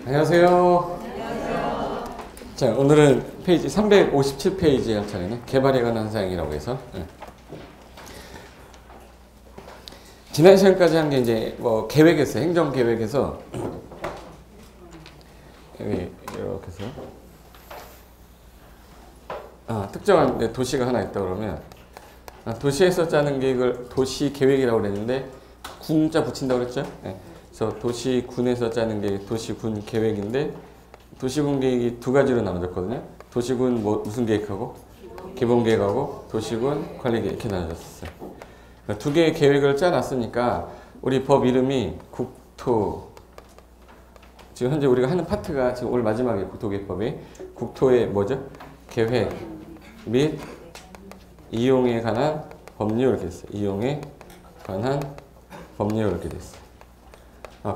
안녕하세요. 자, 오늘은 페이지 357페이지에 할 차례네. 개발에 관한 사항이라고 해서. 지난 시간까지 한 게 이제 뭐 계획에서, 행정 계획에서 이렇게 해서 특정한 도시가 하나 있다 그러면 도시에서 짜는 계획을 도시 계획이라고 그랬는데 군자 붙인다고 그랬죠? 그래서 도시군에서 짜는 게 도시군 계획인데 도시군 계획이 두 가지로 나눠졌거든요. 도시군 무슨 계획하고 기본 계획하고 도시군 관리 계획 이렇게 나눠졌어요. 두 개의 계획을 짜놨으니까 우리 법 이름이 국토. 지금 현재 우리가 하는 파트가 지금 올 마지막에 국토계획법이 국토의 뭐죠? 계획 및 이용에 관한 법률 이렇게 됐어요. 이용에 관한 법률 이렇게 됐어요.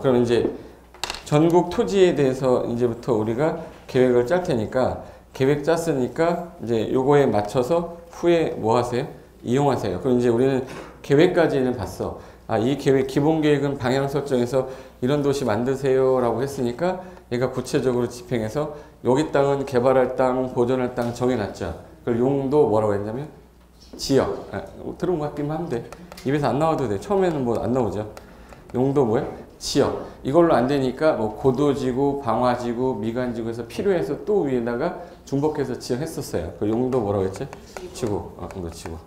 그럼 이제 전국 토지에 대해서 이제부터 우리가 계획을 짤 테니까 계획 짰으니까 이제 요거에 맞춰서 후에 뭐 하세요? 이용하세요. 그럼 이제 우리는 계획까지는 봤어. 이 계획, 기본 계획은 방향 설정해서 이런 도시 만드세요 라고 했으니까 얘가 구체적으로 집행해서 여기 땅은 개발할 땅, 보존할 땅 정해놨죠. 그걸 용도 뭐라고 했냐면 지역. 들은 것 같기만 하면 돼. 입에서 안 나와도 돼. 처음에는 뭐 안 나오죠. 용도 뭐야? 지역. 이걸로 안 되니까 뭐 고도지구, 방화지구, 미관지구에서 필요해서 또 위에다가 중복해서 지정했었어요. 그 용도 뭐라고 했지? 지구. 용도 지구.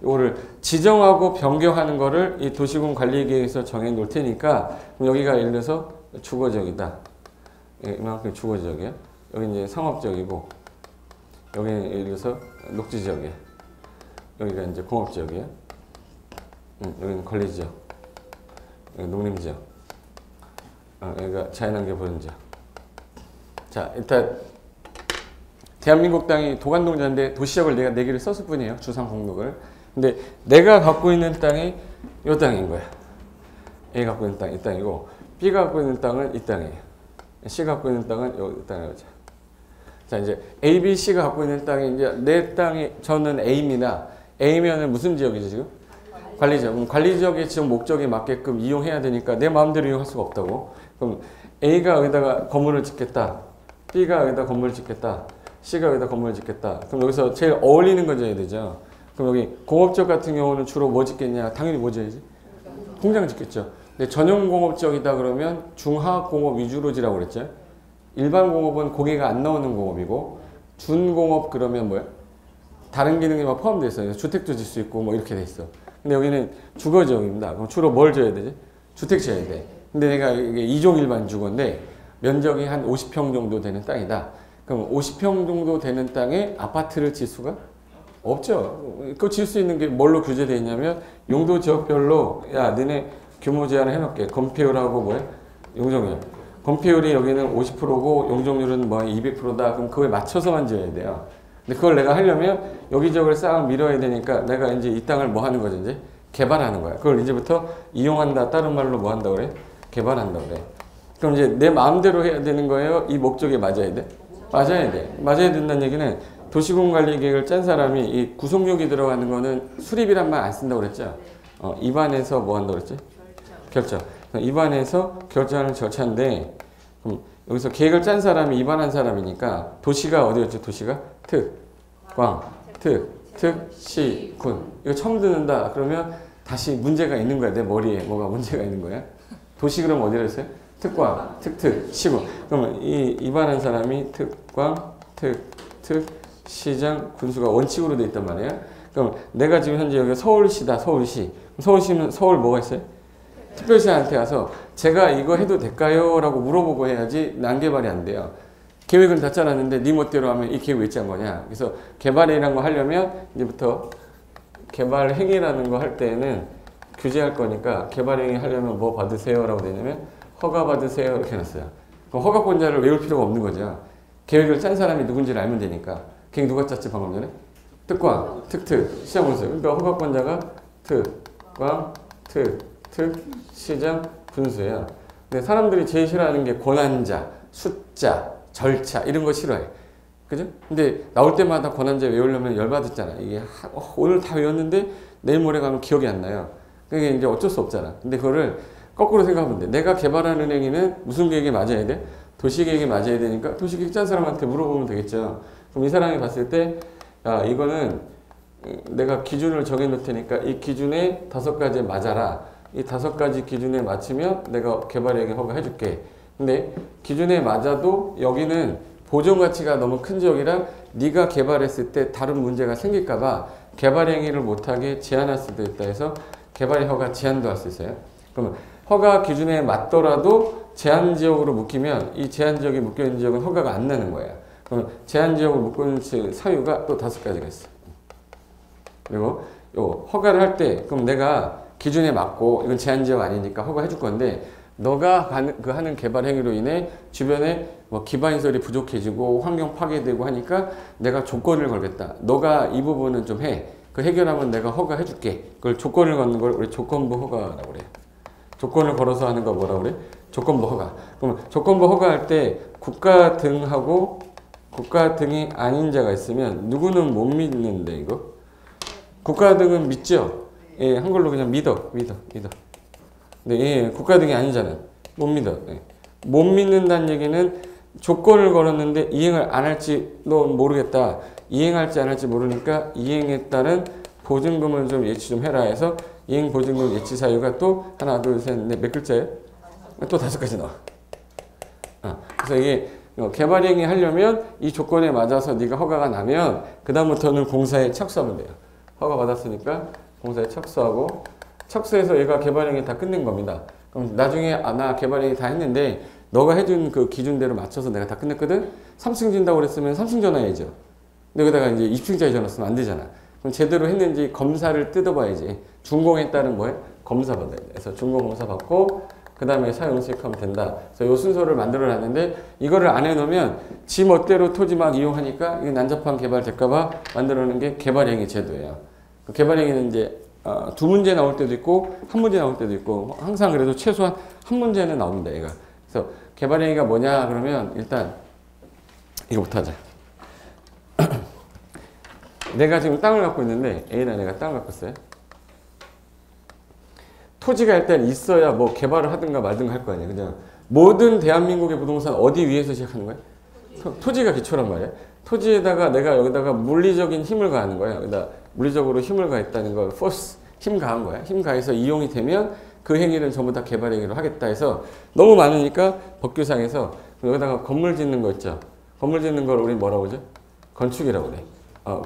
이거를 지정하고 변경하는 거를 이 도시군 관리계획에서 정해 놓을 테니까 그럼 여기가 예를 들어서 주거지역이다. 이만큼 주거지역이야. 여기 이제 상업지역이고 여기는 예를 들어서 녹지지역이야. 여기가 이제 공업지역이야. 여기는 관리지역. 여기 농림지역. 여기가 자연환경 보존지역. 자, 일단 대한민국 땅이 도관동자인데 도시적을 내가 4개를 썼을 뿐이에요. 주상 공목을. 근데 내가 갖고 있는 땅이 이 땅인 거야. A 갖고 있는 땅이 이 땅이고 B가 갖고 있는 땅은 이 땅이에요. C 갖고 있는 땅은 이 땅이에요. 자, 이제 A, B, C가 갖고 있는 땅이 이제 내 땅이 저는 A입니다. A면은 무슨 지역이죠, 지금? 관리지역. 그럼 관리지역의 지역 목적에 맞게끔 이용해야 되니까 내 마음대로 이용할 수가 없다고. 그럼 A가 여기다가 건물을 짓겠다. B가 여기다 건물을 짓겠다. C가 여기다 건물을 짓겠다. 그럼 여기서 제일 어울리는 거 지어야 되죠. 그럼 여기 공업지역 같은 경우는 주로 뭐 짓겠냐? 당연히 뭐 지어야지? 공장 짓겠죠. 근데 전용 공업지역이다 그러면 중하공업 위주로 지라고 그랬죠. 일반 공업은 고개가 안 나오는 공업이고 준공업 그러면 뭐야? 다른 기능이 막 포함되어 있어요. 주택도 질 수 있고 뭐 이렇게 돼 있어. 근데 여기는 주거지역입니다. 그럼 주로 뭘 지어야 되지? 주택 지어야 돼. 근데 내가 이게 2종 일반 주거인데 면적이 한 50평 정도 되는 땅이다. 그럼 50평 정도 되는 땅에 아파트를 질 수가 없죠. 그거 질 수 있는 게 뭘로 규제되어 있냐면 용도 지역별로 야 너네 규모 제한을 해놓을게. 건폐율하고 뭐야? 용적률. 건폐율이 여기는 50%고 용적률은 뭐 200%다. 그럼 그거에 맞춰서만 지어야 돼요. 근데 그걸 내가 하려면 여기 저기를 싹 밀어야 되니까 내가 이제 이 땅을 뭐 하는 거지? 이제 개발하는 거야. 그걸 이제부터 이용한다. 다른 말로 뭐 한다 그래? 개발한다 그래. 그럼 이제 내 마음대로 해야 되는 거예요? 이 목적에 맞아야 돼? 맞아야 돼. 맞아야 된다는 얘기는 도시군 관리 계획을 짠 사람이 이 구속력이 들어가는 거는 수립이란 말 안 쓴다고 그랬죠? 입안에서 뭐 한다고 그랬지? 결정. 입안에서 결정하는 절차인데 그럼 여기서 계획을 짠 사람이 입안한 사람이니까 도시가 어디였죠? 도시가 특, 광, 특, 시, 군. 이거 처음 듣는다. 그러면 다시 문제가 있는 거야. 내 머리에 뭐가 문제가 있는 거야. 도시 그럼 어디로 했어요? 특광, 특, 시군. 그러면 이 입안한 사람이 특광, 특, 시장, 군수가 원칙으로 돼 있단 말이에요. 그럼 내가 지금 현재 여기 서울시다. 서울시. 서울시면 서울 뭐가 있어요? 특별시한테 가서 제가 이거 해도 될까요? 라고 물어보고 해야지 난개발이 안 돼요. 계획은 다 짜놨는데 네 멋대로 하면 이 계획 왜 짠 거냐. 그래서 개발이라는 거 하려면 이제부터 개발 행위라는 거 할 때에는 규제할 거니까 개발 행위 하려면 뭐 받으세요? 라고 되냐면 허가 받으세요. 이렇게 해놨어요. 그럼 허가권자를 외울 필요가 없는 거죠. 계획을 짠 사람이 누군지를 알면 되니까. 계획 누가 짰지 방금 전에? 특광, 특, 시장 군수. 그러니까 허가권자가 특광, 특, 시장, 군수예요. 근데 사람들이 제일 싫어하는 게 권한자, 숫자, 절차 이런 거 싫어해. 그죠? 근데 나올 때마다 권한자 외우려면 열받았잖아. 이게 오늘 다 외웠는데 내일 모레 가면 기억이 안 나요. 그게 이제 어쩔 수 없잖아. 근데 그거를 거꾸로 생각하면 돼. 내가 개발하는 행위는 무슨 계획에 맞아야 돼? 도시계획에 맞아야 되니까 도시계획 짠 사람한테 물어보면 되겠죠. 그럼 이 사람이 봤을 때 이거는 내가 기준을 정해 놓을 테니까 이 기준에 5가지에 맞아라. 이 5가지 기준에 맞추면 내가 개발행위 허가해 줄게. 근데 기준에 맞아도 여기는 보존 가치가 너무 큰 지역이라 네가 개발했을 때 다른 문제가 생길까 봐 개발행위를 못하게 제한할 수도 있다 해서 개발 허가 제한도 할 수 있어요. 그러면 허가 기준에 맞더라도 제한 지역으로 묶이면 이 제한 지역에 묶여 있는 지역은 허가가 안 나는 거야. 그럼 제한 지역으로 묶여 있는 사유가 또 5가지가 있어. 그리고 요 허가를 할 때 그럼 내가 기준에 맞고 이건 제한 지역 아니니까 허가해 줄 건데 너가 하는 개발 행위로 인해 주변에 뭐 기반시설이 부족해지고 환경 파괴되고 하니까 내가 조건을 걸겠다. 너가 이 부분은 좀 해. 그 해결하면 내가 허가해 줄게. 그걸 조건을 걸는 걸 우리 조건부 허가라고 그래. 조건을 걸어서 하는 거 뭐라고 그래? 조건부 허가. 그럼 조건부 허가할 때 국가 등하고 국가 등이 아닌 자가 있으면 누구는 못 믿는데 이거? 국가 등은 믿죠? 예, 한글로 그냥 믿어. 네, 예, 국가 등이 아니잖아. 못 믿어. 예. 못 믿는다는 얘기는 조건을 걸었는데 이행을 안 할지 너 모르겠다. 이행할지 안 할지 모르니까 이행에 따른 보증금을 좀 예치 좀 해라 해서 이행 보증금 예치 사유가 또 하나, 둘, 셋, 넷 몇 글자예요? 또 5가지 나와. 그래서 이게 개발행위 하려면 이 조건에 맞아서 네가 허가가 나면 그 다음부터는 공사에 착수하면 돼요. 허가 받았으니까 공사에 착수하고 착수해서 얘가 개발행위 다 끝낸 겁니다. 그럼 나중에 나 개발행위 다 했는데 너가 해준 그 기준대로 맞춰서 내가 다 끝냈거든? 3층 진다고 그랬으면 3층 전화해야죠. 근데 여기다가 이제 2층짜리 전화 쓰면 안 되잖아. 그럼 제대로 했는지 검사를 뜯어봐야지. 준공에 따른 뭐에? 검사 받아야 돼. 그래서 준공 검사 받고 그 다음에 사용 시작하면 된다. 그래서 이 순서를 만들어 놨는데 이거를 안 해놓으면 지 멋대로 토지 막 이용하니까 이게 난잡한 개발 될까봐 만들어 놓은 게 개발행위 제도예요. 그 개발행위는 이제 2문제 나올 때도 있고 1문제 나올 때도 있고 항상 그래도 최소한 1문제는 나옵니다. 얘가. 그래서 개발행위가 뭐냐 그러면 일단 이거부터 하자. 내가 지금 땅을 갖고 있는데 A라는 애가 땅을 갖고 있어요. 토지가 일단 있어야 뭐 개발을 하든가 말든가 할 거 아니야. 그냥 모든 대한민국의 부동산 어디 위에서 시작하는 거야? 토지가 기초란 말이야. 토지에다가 내가 여기다가 물리적인 힘을 가하는 거야. 여기다 물리적으로 힘을 가했다는 걸 force, 힘 가한 거야. 힘 가해서 이용이 되면 그 행위는 전부 다 개발 행위로 하겠다 해서 너무 많으니까 법규상에서 여기다가 건물 짓는 거 있죠. 건물 짓는 걸 우리 뭐라고 하죠? 건축이라고 그래.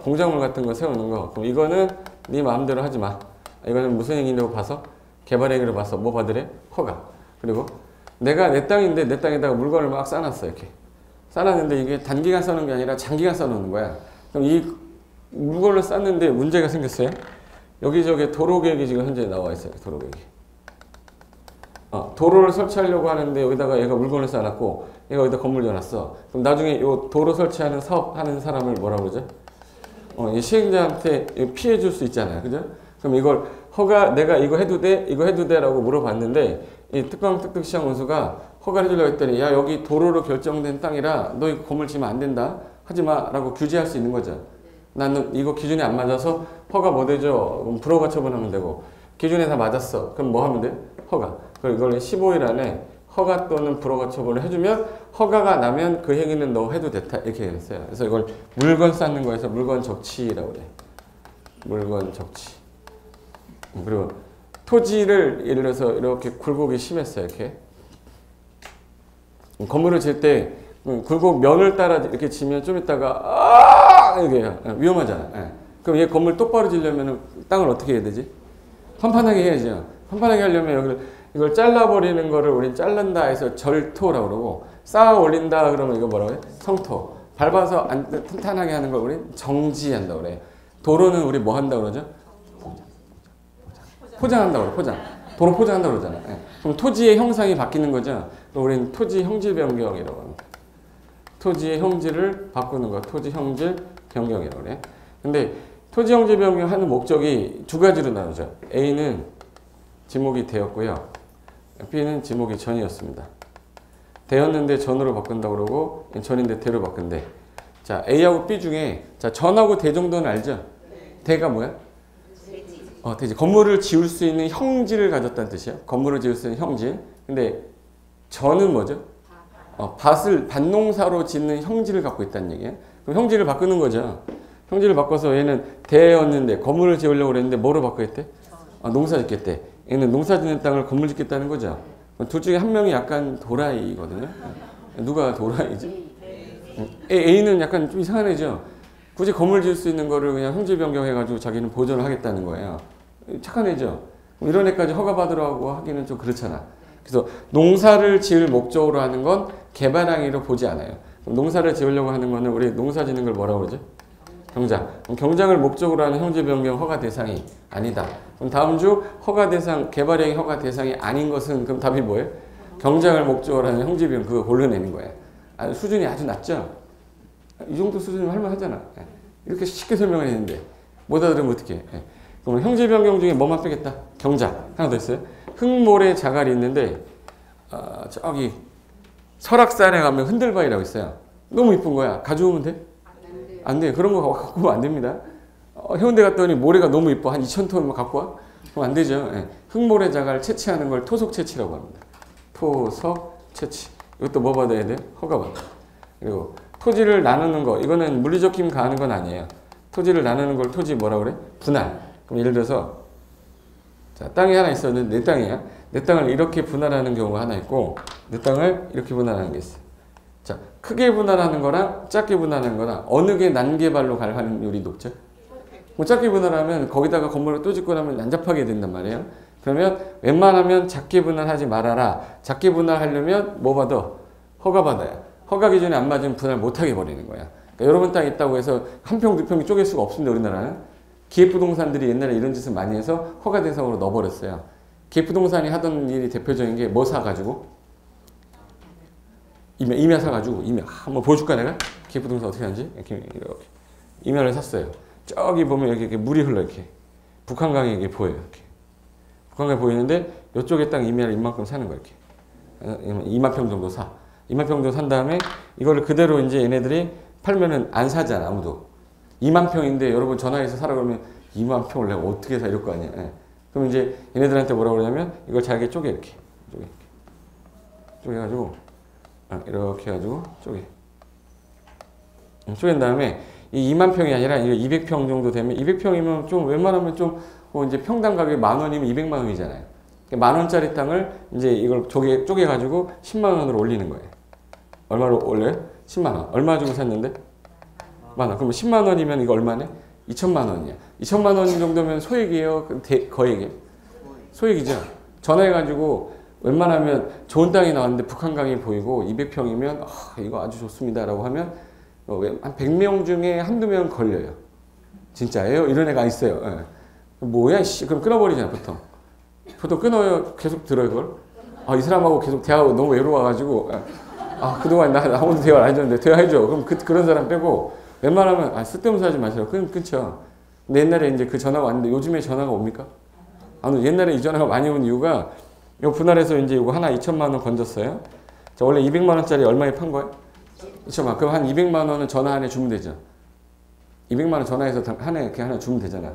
공작물 같은 거 세우는 거. 그럼 이거는 네 마음대로 하지 마. 이거는 무슨 행위라고 봐서? 개발 행위로 봐서 뭐 받으래? 허가. 그리고 내가 내 땅인데 내 땅에다가 물건을 막 쌓아놨어. 이렇게. 쌓아놨는데 이게 단기간 쌓는 게 아니라 장기간 쌓아놓는 거야. 그럼 이 물건을 쌓는데 문제가 생겼어요. 여기저기 도로계획이 지금 현재 나와 있어요. 도로계획이. 도로를 설치하려고 하는데 여기다가 얘가 물건을 쌓아놨고 얘가 여기다 건물 지어놨어. 그럼 나중에 이 도로 설치하는 사업하는 사람을 뭐라고 그러죠? 이 시행자한테 피해 줄 수 있잖아요. 그죠? 그럼 이걸 내가 이거 해도 돼? 이거 해도 돼? 라고 물어봤는데 이 특특시장 원수가 허가를 해주려고 했더니 야 여기 도로로 결정된 땅이라 너 이거 건물 지으면 안 된다. 하지 마. 라고 규제할 수 있는 거죠. 나는 이거 기준에 안 맞아서 허가 못 해줘. 그럼 불허가 처분하면 되고 기준에 다 맞았어. 그럼 뭐 하면 돼? 허가. 그럼 이걸 15일 안에 허가 또는 불허가 처분을 해주면 허가가 나면 그 행위는 너 해도 됐다. 이렇게 했어요. 그래서 이걸 물건 쌓는 거에서 물건 적치라고 그래. 물건 적치. 그리고 토지를 예를 들어서 이렇게 굴곡이 심했어요. 이렇게. 건물을 질 때 굴곡 면을 따라 이렇게 지면 좀 있다가 이게 위험하잖아. 그럼 얘 건물 똑바로 지려면 땅을 어떻게 해야 되지? 판판하게 해야죠. 판판하게 하려면 이걸 잘라버리는 거를 우린 자른다 해서 절토라고 그러고 쌓아 올린다 그러면 이거 뭐라고 해? 성토. 밟아서 탄탄하게 하는 걸 우린 정지한다고 그래. 도로는 우리 뭐 한다고 그러죠? 포장한다고 그래. 포장. 도로 포장한다고 그러잖아. 그럼 토지의 형상이 바뀌는 거죠. 우린 토지 형질 변경이라고 합니다. 토지의 형질을 바꾸는 거. 토지 형질 변경이라고 그래. 근데 토지 형질 변경하는 목적이 2가지로 나누죠. A는 지목이 되었고요. B는 지목이 전이었습니다. 되었는데 전으로 바꾼다고 그러고 전인데 대로 바꾼대. 자, A하고 B 중에 자, 전하고 대 정도는 알죠? 대가 뭐야? 대지. 건물을 지을 수 있는 형질을 가졌다는 뜻이야. 건물을 지을 수 있는 형질. 근데 저는 뭐죠? 밭농사로 짓는 형질을 갖고 있다는 얘기야. 그럼 형질을 바꾸는 거죠. 형질을 바꿔서 얘는 대였는데 건물을 지으려고 그랬는데 뭐로 바꾸겠대? 농사 짓겠대. 얘는 농사 짓는 땅을 건물 짓겠다는 거죠. 둘 중에 한 명이 약간 도라이거든요. 누가 도라이지? A는 약간 좀 이상한 애죠. 굳이 건물 지을 수 있는 거를 그냥 형질 변경해가지고 자기는 보존을 하겠다는 거예요. 착한 애죠. 이런 애까지 허가받으라고 하기는 좀 그렇잖아. 그래서 농사를 지을 목적으로 하는 건 개발항의로 보지 않아요. 농사를 지으려고 하는 거는 우리 농사 짓는 걸 뭐라고 그러죠? 경장. 경장을 목적으로 하는 형질 변경 허가 대상이 아니다. 그럼 다음 주 허가 대상, 개발행위 허가 대상이 아닌 것은 그럼 답이 뭐예요? 경장을 목적으로 하는 형질 변경 그거 골라내는 거예요. 수준이 아주 낮죠? 이 정도 수준이면 할만하잖아. 이렇게 쉽게 설명을 했는데 못 알아들으면 어떡해. 그럼 형질 변경 중에 뭐만 빼겠다? 경장. 하나 더 있어요. 흙모래 자갈이 있는데 저기 설악산에 가면 흔들바위라고 있어요. 너무 이쁜 거야. 가져오면 돼? 안 돼. 그런 거 갖고 오면 안 됩니다. 해운대 갔더니 모래가 너무 이뻐. 한 2,000톤 갖고 와? 그럼 안 되죠. 흙모래 자갈 채취하는 걸 토속 채취라고 합니다. 토석 채취. 이것도 뭐 받아야 돼? 허가 받아. 그리고 토지를 나누는 거. 이거는 물리적 힘 가하는 건 아니에요. 토지를 나누는 걸 토지 뭐라 그래? 분할. 그럼 예를 들어서 자, 땅이 하나 있었는데 내 땅이야. 내 땅을 이렇게 분할하는 경우가 하나 있고 내 땅을 이렇게 분할하는 게 있어. 자, 크게 분할하는 거랑 작게 분할하는 거랑 어느 게 난개발로 갈 확률이 높죠? 뭐 작게 분할하면 거기다가 건물을 또 짓고 나면 난잡하게 된단 말이에요. 그러면 웬만하면 작게 분할하지 말아라. 작게 분할하려면 뭐 받아? 허가 받아야. 허가 기준에 안 맞으면 분할 못하게 버리는 거야. 그러니까 여러 번 땅 있다고 해서 한 평, 두 평이 쪼갤 수가 없습니다. 우리나라는. 기획부동산들이 옛날에 이런 짓을 많이 해서 허가 대상으로 넣어버렸어요. 기획부동산이 하던 일이 대표적인 게 뭐 사가지고? 임야 사가지고 임야 한번 보여줄까 내가? 기획부동산 어떻게 하는지? 이렇게 임야를 샀어요. 저기 보면 이렇게 물이 흘러 이렇게 북한강이 이게 보여요. 이렇게 북한강이 보이는데 이쪽에 땅 임야를 이만큼 사는 거야. 이렇게 2만 평 정도 사. 2만 평 정도 산 다음에 이거를 그대로 이제 얘네들이 팔면은 안 사잖아 아무도. 2만 평인데 여러분 전화해서 사라 그러면 2만 평을 내가 어떻게 사 이럴 거 아니야. 그럼 이제 얘네들한테 뭐라고 그러냐면 이걸 잘게 쪼개 이렇게 쪼개가지고 이렇게 해가지고 쪼갠 다음에 이 2만 평이 아니라 이거 200평 정도 되면 200평이면 좀 웬만하면 좀 이제 평당 가격이 10,000원이면 200만 원이잖아요. 10,000원짜리 땅을 이제 이걸 쪼개가지고 10만 원으로 올리는 거예요. 얼마로 올려요? 10만 원. 얼마 주고 샀는데? 만 원. 그럼 10만 원이면 이거 얼마네? 2천만 원이야. 2천만 원 정도면 소액이에요? 거액이에요? 소액이죠. 전화해가지고 웬만하면 좋은 땅이 나왔는데 북한강이 보이고 200평이면 이거 아주 좋습니다 라고 하면 한 100명 중에 한두 명 걸려요. 진짜예요? 이런 애가 있어요. 뭐야 씨 그럼 끊어버리잖아 보통. 보통 끊어요. 계속 들어요 그걸. 이 사람하고 계속 대화하고 너무 외로워가지고 그동안 나 아무도 대화를 안 해줬는데 대화해줘. 그럼 그런 사람 빼고 웬만하면 쓸데없는 소리 하지 마세요. 끊죠. 근데 옛날에 이제 그 전화가 왔는데 요즘에 전화가 옵니까? 옛날에 이 전화가 많이 온 이유가 요 분할해서 이제 이거 하나 2천만 원 건졌어요. 자, 원래 200만 원짜리 얼마에 판 거야? 2천만. 그럼 한 200만 원은 전화 한 해 주면 되죠. 200만 원 전화해서 한 해 이렇게 하나 주면 되잖아.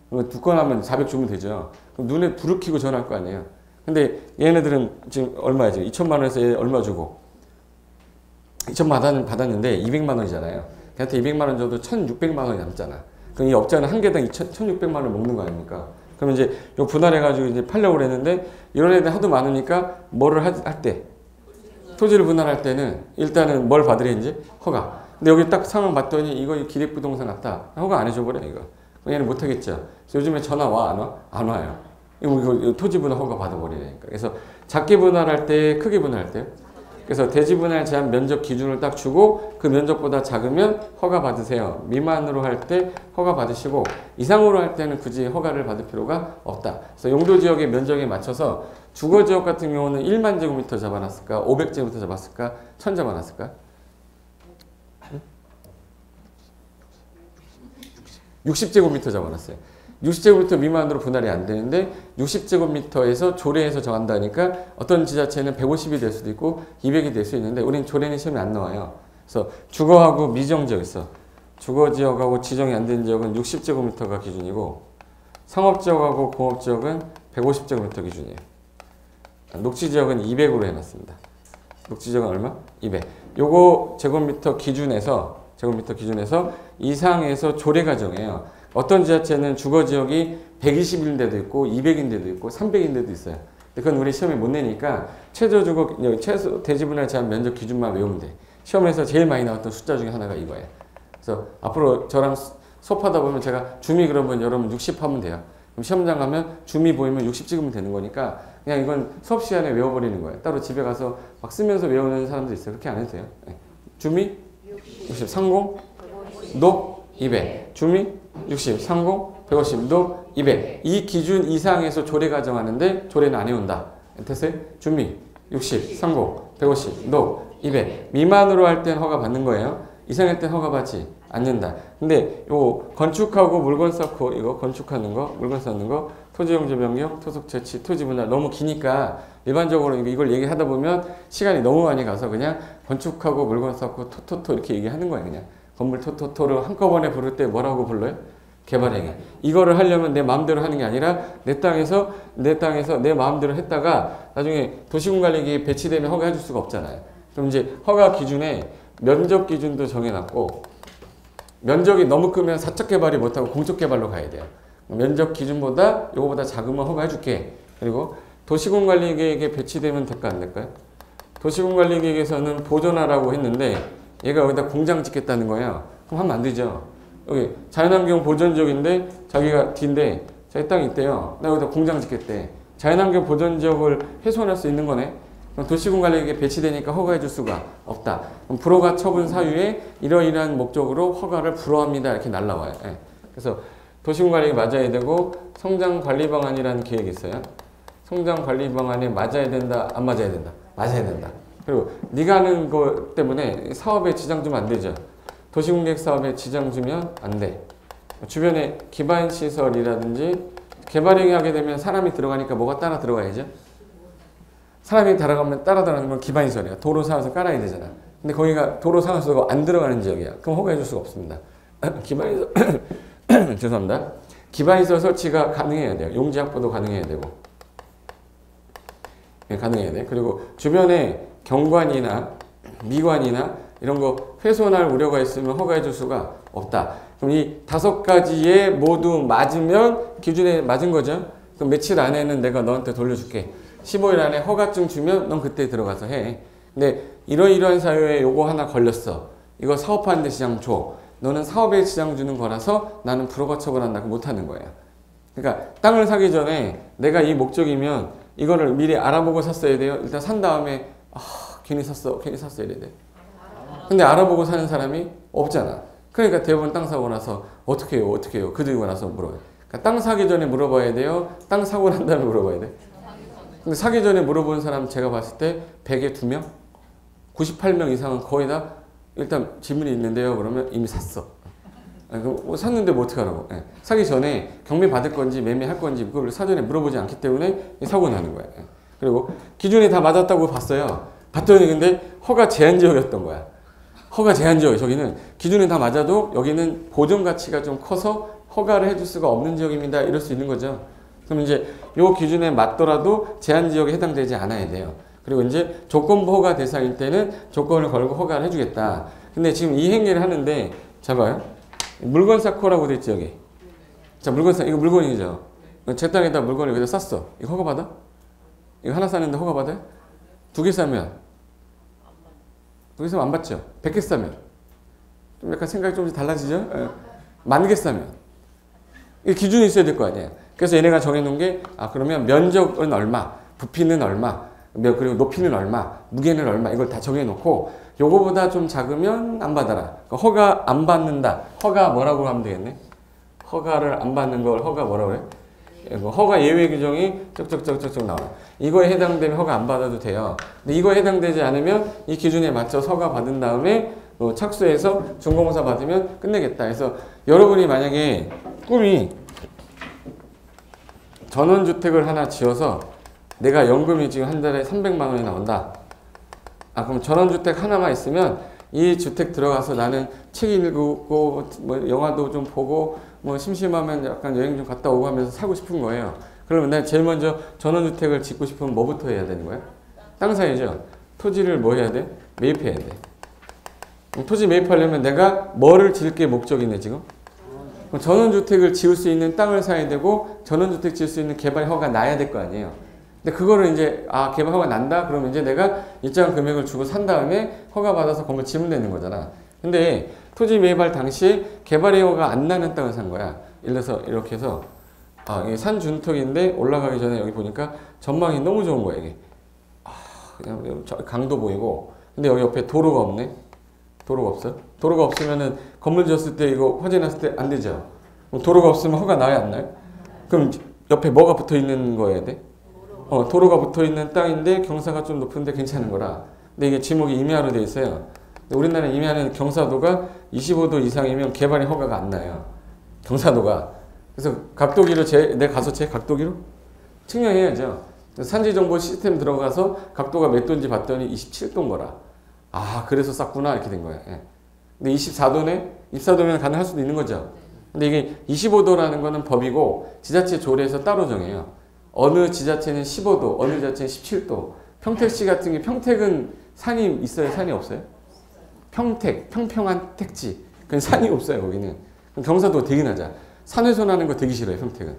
그럼 두 건 하면 400 주면 되죠. 그럼 눈에 불을 켜고 전화할 거 아니에요. 근데 얘네들은 지금 얼마야 지금 2천만 원에서 얘 얼마 주고 2천만 받았는데 200만 원이잖아요. 걔한테 200만 원 줘도 1,600만 원이 남잖아. 그럼 이 업자는 한 개당 1,600만 원 먹는 거 아닙니까? 그럼 이제 요 분할해가지고 이제 팔려고 그랬는데 이런 애들 하도 많으니까 뭐를 할 때? 토지를 분할할 때는 일단은 뭘 받으래 이제? 허가. 근데 여기 딱 상황 봤더니 이거 기획부동산 같다. 허가 안 해줘버려 이거. 얘는 못하겠죠. 그래서 요즘에 전화 와? 안 와? 안 와요. 이거 토지 분할 허가 받아버리니까. 그래서 작게 분할할 때, 크게 분할할 때요. 그래서 대지 분할 제한 면적 기준을 딱 주고 그 면적보다 작으면 허가 받으세요. 미만으로 할 때 허가 받으시고 이상으로 할 때는 굳이 허가를 받을 필요가 없다. 그래서 용도 지역의 면적에 맞춰서 주거 지역 같은 경우는 1만 제곱미터 잡아놨을까? 500제곱미터 잡았을까? 1000 잡아놨을까? 60제곱미터 잡아놨어요. 60제곱미터 미만으로 분할이 안 되는데 60제곱미터에서 조례해서 정한다니까 어떤 지자체는 150이 될 수도 있고 200이 될 수 있는데 우리는 조례는 시험에 안 나와요. 그래서 주거하고 미정지역 있어. 주거지역하고 지정이 안 된 지역은 60제곱미터가 기준이고 상업지역하고 공업지역은 150제곱미터 기준이에요. 녹지지역은 200으로 해놨습니다. 녹지지역은 얼마? 200. 요거 제곱미터 기준에서 이상에서 조례가 정해요. 어떤 지자체는 주거지역이 120인데도 있고 200인데도 있고 300인데도 있어요. 그건 우리 시험에 못 내니까 최소 대지분할 제한 면적 기준만 외우면 돼. 시험에서 제일 많이 나왔던 숫자 중에 하나가 이거예요. 그래서 앞으로 저랑 수업하다 보면 제가 주미 그러면 여러분 60 하면 돼요. 그럼 시험장 가면 주미 보이면 60 찍으면 되는 거니까 그냥 이건 수업 시간에 외워버리는 거예요. 따로 집에 가서 막 쓰면서 외우는 사람도 있어요. 그렇게 안 해도 돼요. 네. 주미 60, 상공, 녹 200, 주미 60, 상공 150, 녹 200. 이 기준 이상에서 조례가 정하는데 조례는 안 해온다. 됐어요? 주미 60, 상공 150, 녹 200. 미만으로 할 땐 허가 받는 거예요. 이상할 땐 허가 받지 않는다. 근데 요 건축하고 물건 쌓고 이거 건축하는 거, 물건 쌓는 거, 토지용지 변경, 토속 채취, 토지 분할 너무 기니까 일반적으로 이걸 얘기하다 보면 시간이 너무 많이 가서 그냥 건축하고 물건 쌓고 토토토 이렇게 얘기하는 거예요. 그냥 건물 토토토를 한꺼번에 부를 때 뭐라고 불러요? 개발행위. 이거를 하려면 내 마음대로 하는 게 아니라 내 땅에서 내 마음대로 했다가 나중에 도시군관리기에 배치되면 허가해 줄 수가 없잖아요. 그럼 이제 허가 기준에 면적 기준도 정해놨고 면적이 너무 크면 사적 개발이 못하고 공적 개발로 가야 돼요. 면적 기준보다 이거보다 작으면 허가해 줄게. 그리고 도시군관리계획에 배치되면 될까 안 될까요? 도시군관리계획에서는 보존하라고 했는데 얘가 여기다 공장 짓겠다는 거예요. 그럼 하면 안 되죠. 여기 자연환경 보존지역인데 자기가 뒤인데 자기 땅이 있대요. 나 여기다 공장 짓겠대. 자연환경 보존지역을 훼손할 수 있는 거네. 그럼 도시군관리계획에 배치되니까 허가해 줄 수가 없다. 그럼 불허가 처분 사유에 이러이러한 목적으로 허가를 불허합니다. 이렇게 날라와요. 예. 그래서 도시군관리계획 맞아야 되고 성장관리방안이라는 계획이 있어요. 성장관리방안에 맞아야 된다, 안 맞아야 된다? 맞아야 된다. 그리고 네가 하는 거 때문에 사업에 지장 주면 안 되죠. 도시공계획 사업에 지장 주면 안 돼. 주변에 기반시설이라든지 개발행위 하게 되면 사람이 들어가니까 뭐가 따라 들어가야죠? 사람이 들어가면 따라 들어가는 건 기반시설이야. 도로 상에서 깔아야 되잖아. 근데 거기가 도로 상에서 안 들어가는 지역이야. 그럼 허가해 줄 수가 없습니다. 기반시설 죄송합니다. 기반시설 설치가 가능해야 돼요. 용지 확보도 가능해야 되고 가능해야 돼. 그리고 주변에 경관이나 미관이나 이런 거 훼손할 우려가 있으면 허가해 줄 수가 없다. 그럼 이 5가지에 모두 맞으면 기준에 맞은 거죠. 그럼 며칠 안에는 내가 너한테 돌려줄게. 15일 안에 허가증 주면 넌 그때 들어가서 해. 근데 이러이러한 사유에 요거 하나 걸렸어. 이거 사업하는 데 지장 줘. 너는 사업에 지장 주는 거라서 나는 불허가 처벌한다고 못하는 거예요. 그러니까 땅을 사기 전에 내가 이 목적이면 이거를 미리 알아보고 샀어야 돼요. 일단 산 다음에 괜히 샀어 이래야 돼. 근데 알아보고 사는 사람이 없잖아. 그러니까 대부분 땅 사고 나서 어떻게 해요? 그 들고 나서 물어요. 그러니까 땅 사기 전에 물어봐야 돼요. 땅 사고 난 다음에 물어봐야 돼. 근데 사기 전에 물어본 사람 제가 봤을 때 100에 2명? 98명 이상은 거의 다 일단 질문이 있는데요. 그러면 이미 샀어. 샀는데 뭐 어떻게 하라고. 예. 사기 전에 경매 받을 건지 매매할 건지 그걸 사전에 물어보지 않기 때문에 사고 나는 거야. 예. 그리고 기준이 다 맞았다고 봤어요. 봤더니 근데 허가 제한 지역이었던 거야. 허가 제한 지역. 저기는 기준이 다 맞아도 여기는 보존 가치가 좀 커서 허가를 해줄 수가 없는 지역입니다. 이럴 수 있는 거죠. 그럼 이제 요 기준에 맞더라도 제한 지역에 해당되지 않아야 돼요. 그리고 이제 조건부 허가 대상일 때는 조건을 걸고 허가를 해주겠다. 근데 지금 이 행위를 하는데 자 봐요. 물건 쌓고라고 돼 있지 여기. 자 물건 쌓 이거 물건이죠. 제 땅에다 물건을 여기다 쌌어. 이거 허가 받아? 이거 하나 쌌는데 허가 받아요? 2개 싸면 2개 싸면 안 받죠. 100개 싸면 좀 약간 생각이 조금씩 달라지죠. 10,000개 싸면 이 기준이 있어야 될 거 아니에요. 그래서 얘네가 정해놓은 게 그러면 면적은 얼마, 부피는 얼마, 그리고 높이는 얼마, 무게는 얼마 이걸 다 정해놓고 요거보다 좀 작으면 안 받아라. 허가 안 받는다. 허가 뭐라고 하면 되겠네. 허가를 안 받는 걸 허가 뭐라고 그래? 허가 예외 규정이 쭉쭉쭉쭉 나와요. 이거에 해당되면 허가 안 받아도 돼요. 근데 이거에 해당되지 않으면 이 기준에 맞춰 허가 받은 다음에 착수해서 준공사 받으면 끝내겠다. 그래서 여러분이 만약에 꿈이 전원주택을 하나 지어서 내가 연금이 지금 한 달에 300만 원이 나온다. 그럼 전원주택 하나만 있으면 이 주택 들어가서 나는 책 읽고 뭐 영화도 좀 보고 뭐 심심하면 약간 여행 좀 갔다 오고 하면서 살고 싶은 거예요. 그러면 내가 제일 먼저 전원주택을 짓고 싶으면 뭐부터 해야 되는 거야? 땅 사야죠. 토지를 뭐 해야 돼? 매입해야 돼. 토지 매입하려면 내가 뭐를 지을 게 목적이네 지금? 전원주택을 지을 수 있는 땅을 사야 되고 전원주택 지을 수 있는 개발 허가가 나야 될 거 아니에요. 근데 그거를 이제 개발 허가 난다? 그러면 이제 내가 일정한 금액을 주고 산 다음에 허가 받아서 건물 지으면 되는 거잖아. 근데 토지 매입할 당시에 개발 허가가 안 나는 땅을 산 거야. 예를 들어서 이렇게 해서 이게 산 준턱인데 올라가기 전에 여기 보니까 전망이 너무 좋은 거야 이게. 그냥 강도 보이고 근데 여기 옆에 도로가 없네. 도로가 없어? 도로가 없으면은 건물 지었을 때 이거 화재 났을 때 안 되죠. 도로가 없으면 허가 나요 안 나요? 그럼 옆에 뭐가 붙어 있는 거여야 돼? 도로가 붙어 있는 땅인데 경사가 좀 높은데 괜찮은 거라. 근데 이게 지목이 임야로 돼 있어요. 우리나라 임야는 경사도가 25도 이상이면 개발의 허가가 안 나요. 경사도가. 그래서 각도기로 내가 가서 제 각도기로 측량해야죠. 산지정보 시스템 들어가서 각도가 몇 도인지 봤더니 27도인 거라. 그래서 쌌구나 이렇게 된 거야. 예. 근데 24도네? 24도면 가능할 수도 있는 거죠. 근데 이게 25도라는 거는 법이고 지자체 조례에서 따로 정해요. 어느 지자체는 15도, 어느 지자체는 17도. 평택시 같은 게 평택은 산이 있어요? 산이 없어요? 평택, 평평한 택지. 그건 산이 없어요 거기는. 경사도가 되게 낮아. 산에서 나는 거 되게 싫어요 평택은.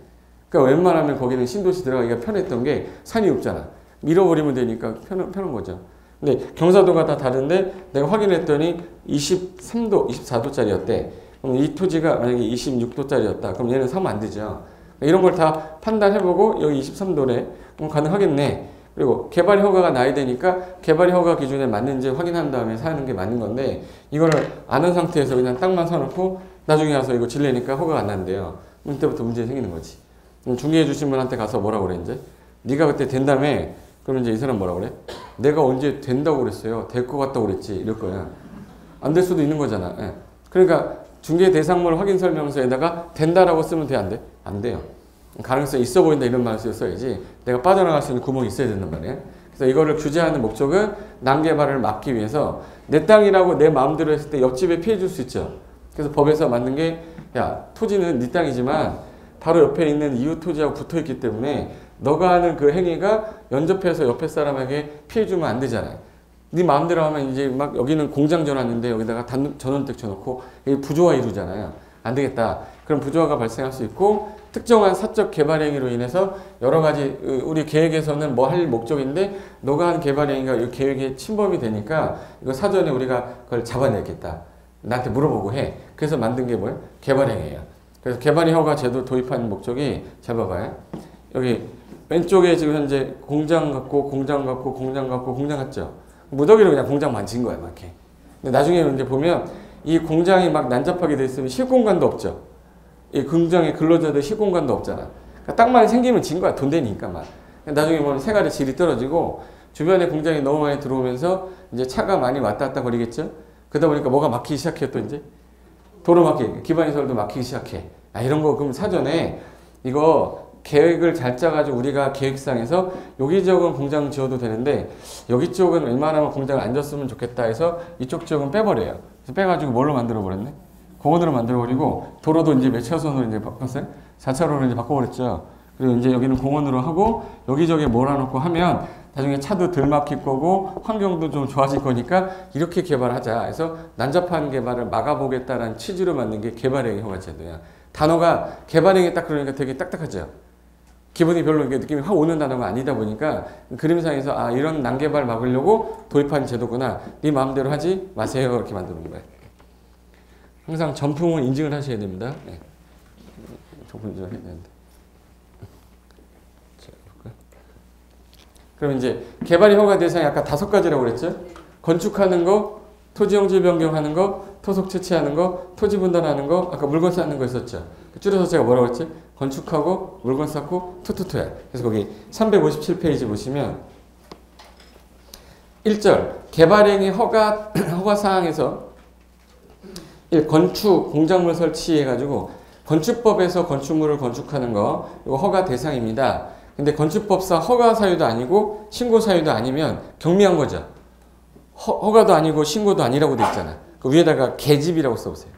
그러니까 웬만하면 거기는 신도시 들어가기가 편했던 게 산이 없잖아. 밀어버리면 되니까 편한 거죠. 근데 경사도가 다 다른데 내가 확인했더니 23도, 24도짜리였대. 그럼 이 토지가 만약에 26도짜리였다. 그럼 얘는 사면 안 되죠. 이런 걸 다 판단해보고 여기 23도래. 그럼 가능하겠네. 그리고 개발 허가가 나야 되니까 개발 허가 기준에 맞는지 확인한 다음에 사는 게 맞는 건데 이거를 아는 상태에서 그냥 땅만 사놓고 나중에 가서 이거 질래니까 허가가 안 난대요. 이때부터 문제 생기는 거지. 중개해 주신 분한테 가서 뭐라고 그래 이제? 네가 그때 된다며? 그러면 이제 이 사람 뭐라고 그래? 내가 언제 된다고 그랬어요. 될 것 같다고 그랬지. 이럴 거야. 안 될 수도 있는 거잖아. 예. 그러니까 중개 대상물 확인 설명서에다가 된다라고 쓰면 돼? 안 돼? 안 돼요. 가능성이 있어 보인다 이런 말을 써야지. 내가 빠져나갈 수 있는 구멍이 있어야 된단 말이에요. 그래서 이거를 규제하는 목적은 난개발을 막기 위해서 내 땅이라고 내 마음대로 했을 때 옆집에 피해 줄 수 있죠. 그래서 법에서 만든 게 야 토지는 네 땅이지만 바로 옆에 있는 이웃 토지하고 붙어 있기 때문에 너가 하는 그 행위가 연접해서 옆에 사람에게 피해 주면 안 되잖아요. 네 마음대로 하면 이제 막 여기는 공장 전환인데 여기다가 전원주택 쳐놓고 이게 부조화 이루잖아요. 안 되겠다. 그럼 부조화가 발생할 수 있고 특정한 사적 개발 행위로 인해서 여러 가지 우리 계획에서는 뭐 할 목적인데 너가 한 개발 행위가 이 계획에 침범이 되니까 이거 사전에 우리가 그걸 잡아내겠다. 나한테 물어보고 해. 그래서 만든 게 뭐예요? 개발 행위예요. 그래서 개발 허가 제도 도입하는 목적이 잘 봐봐요. 여기 왼쪽에 지금 현재 공장 같고 공장 같고 공장 같고 공장 같죠. 무더기로 그냥 공장만 지은 거야 막 이렇게. 근데 나중에 이제 보면 이 공장이 막 난잡하게 돼 있으면 쉴 공간도 없죠. 이 공장의 근로자들 쉴 공간도 없잖아. 그러니까 땅만 생기면 진 거야. 돈 되니까 막. 나중에 보면 생활의 질이 떨어지고 주변에 공장이 너무 많이 들어오면서 이제 차가 많이 왔다 갔다 거리겠죠. 그러다 보니까 뭐가 막히기 시작해 또 이제 도로 막히기, 기반시설도 막히기 시작해. 이런 거 그럼 사전에 이거 계획을 잘 짜가지고 우리가 계획상에서 여기 지역은 공장 지어도 되는데 여기 쪽은 웬만하면 공장을 안 졌으면 좋겠다 해서 이쪽 지역은 빼버려요. 그래서 빼가지고 뭘로 만들어 버렸네? 공원으로 만들어 버리고 도로도 이제 몇 차선으로 이제 바꿨어요? 4차로로 이제 바꿔버렸죠. 그리고 이제 여기는 공원으로 하고 여기저기 몰아놓고 하면 나중에 차도 덜 막힐 거고 환경도 좀 좋아질 거니까 이렇게 개발하자 해서 난잡한 개발을 막아보겠다라는 취지로 만든 게 개발행위 허가 제도야. 단어가 개발행위 딱 그러니까 되게 딱딱하죠. 기분이 별로 느낌이 확 오는 단어가 아니다 보니까 그림상에서 이런 난개발 막으려고 도입한 제도구나. 네 마음대로 하지 마세요. 이렇게 만드는 거예요. 항상 전풍은 인증을 하셔야 됩니다. 네. 전풍 인증을 해야 되는데. 그럼 이제 개발이 허가 대상이 아까 5가지라고 그랬죠? 건축하는 거, 토지 용지 변경하는 거, 토속 채취하는 거, 토지 분단하는 거, 아까 물건 쌓는 거 있었죠? 줄여서 제가 뭐라고 했지? 건축하고 물건 쌓고 투투투야. 그래서 거기 357페이지 보시면 1절 개발행위 허가사항에서 1. 건축, 공작물 설치해가지고 건축법에서 건축물을 건축하는 거 이거 허가 대상입니다. 근데 건축법상 허가 사유도 아니고 신고 사유도 아니면 경미한 거죠. 허가도 아니고 신고도 아니라고 돼 있잖아. 그 위에다가 계집이라고 써보세요.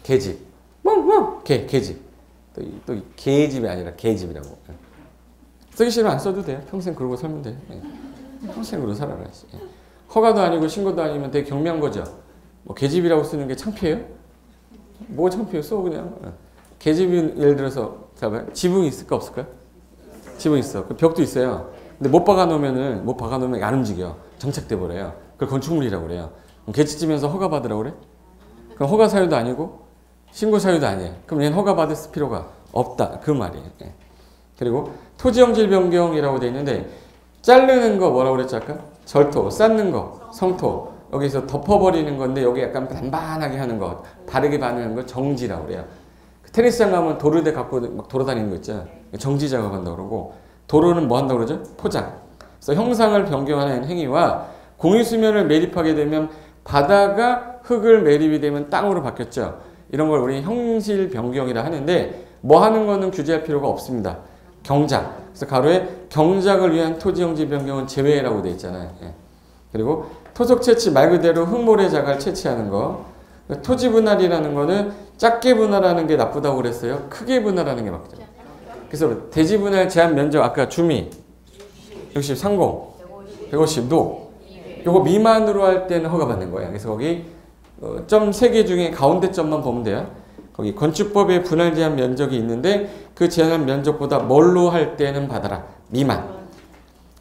계집. 계집. 또 계집이 아니라 계집이라고. 쓰기 싫으면 안 써도 돼요. 평생 그러고 살면 돼. 평생 그러고 살아라. 허가도 아니고 신고도 아니면 되게 경미한 거죠. 뭐 계집이라고 쓰는 게 창피해요? 뭐 창피해요? 써 그냥. 계집이 예를 들어서 봐봐요. 지붕이 있을까 없을까요? 지붕 있어. 그 벽도 있어요. 근데 못 박아놓으면 안 움직여. 정착돼 버려요. 그걸 건축물이라고 그래요. 계집지면서 허가 받으라고 그래? 그럼 허가 사유도 아니고 신고 사유도 아니에요. 그럼 얘는 허가 받을 필요가 없다. 그 말이에요. 그리고 토지형질 변경이라고 돼 있는데 자르는 거 뭐라고 그랬죠 아까? 절토, 쌓는 거, 성토. 여기서 덮어버리는 건데 여기 약간 반반하게 하는 거, 바르게 바르는 거 정지라고 그래요. 테니스장 가면 도르대 갖고 막 돌아다니는 거 있죠. 정지 작업한다고 그러고 도로는 뭐 한다고 그러죠? 포장. 그래서 형상을 변경하는 행위와 공유수면을 매립하게 되면 바다가 흙을 매립이 되면 땅으로 바뀌었죠. 이런 걸 우리 형질 변경이라 하는데 뭐 하는 거는 규제할 필요가 없습니다. 경작. 그래서 가로에 경작을 위한 토지형질 변경은 제외라고 돼 있잖아요. 그리고 토속 채취 말 그대로 흙모래 자갈 채취하는 거. 토지 분할이라는 거는 작게 분할하는 게 나쁘다고 그랬어요. 크게 분할하는 게 맞죠. 그래서 대지 분할 제한 면적 아까 주미 60, 상공 150, 노 요거 미만으로 할 때는 허가받는 거예요. 그래서 거기 점 3개 중에 가운데 점만 보면 돼요. 거기 건축법에 분할 제한 면적이 있는데 그 제한 면적보다 뭘로 할 때는 받아라. 미만.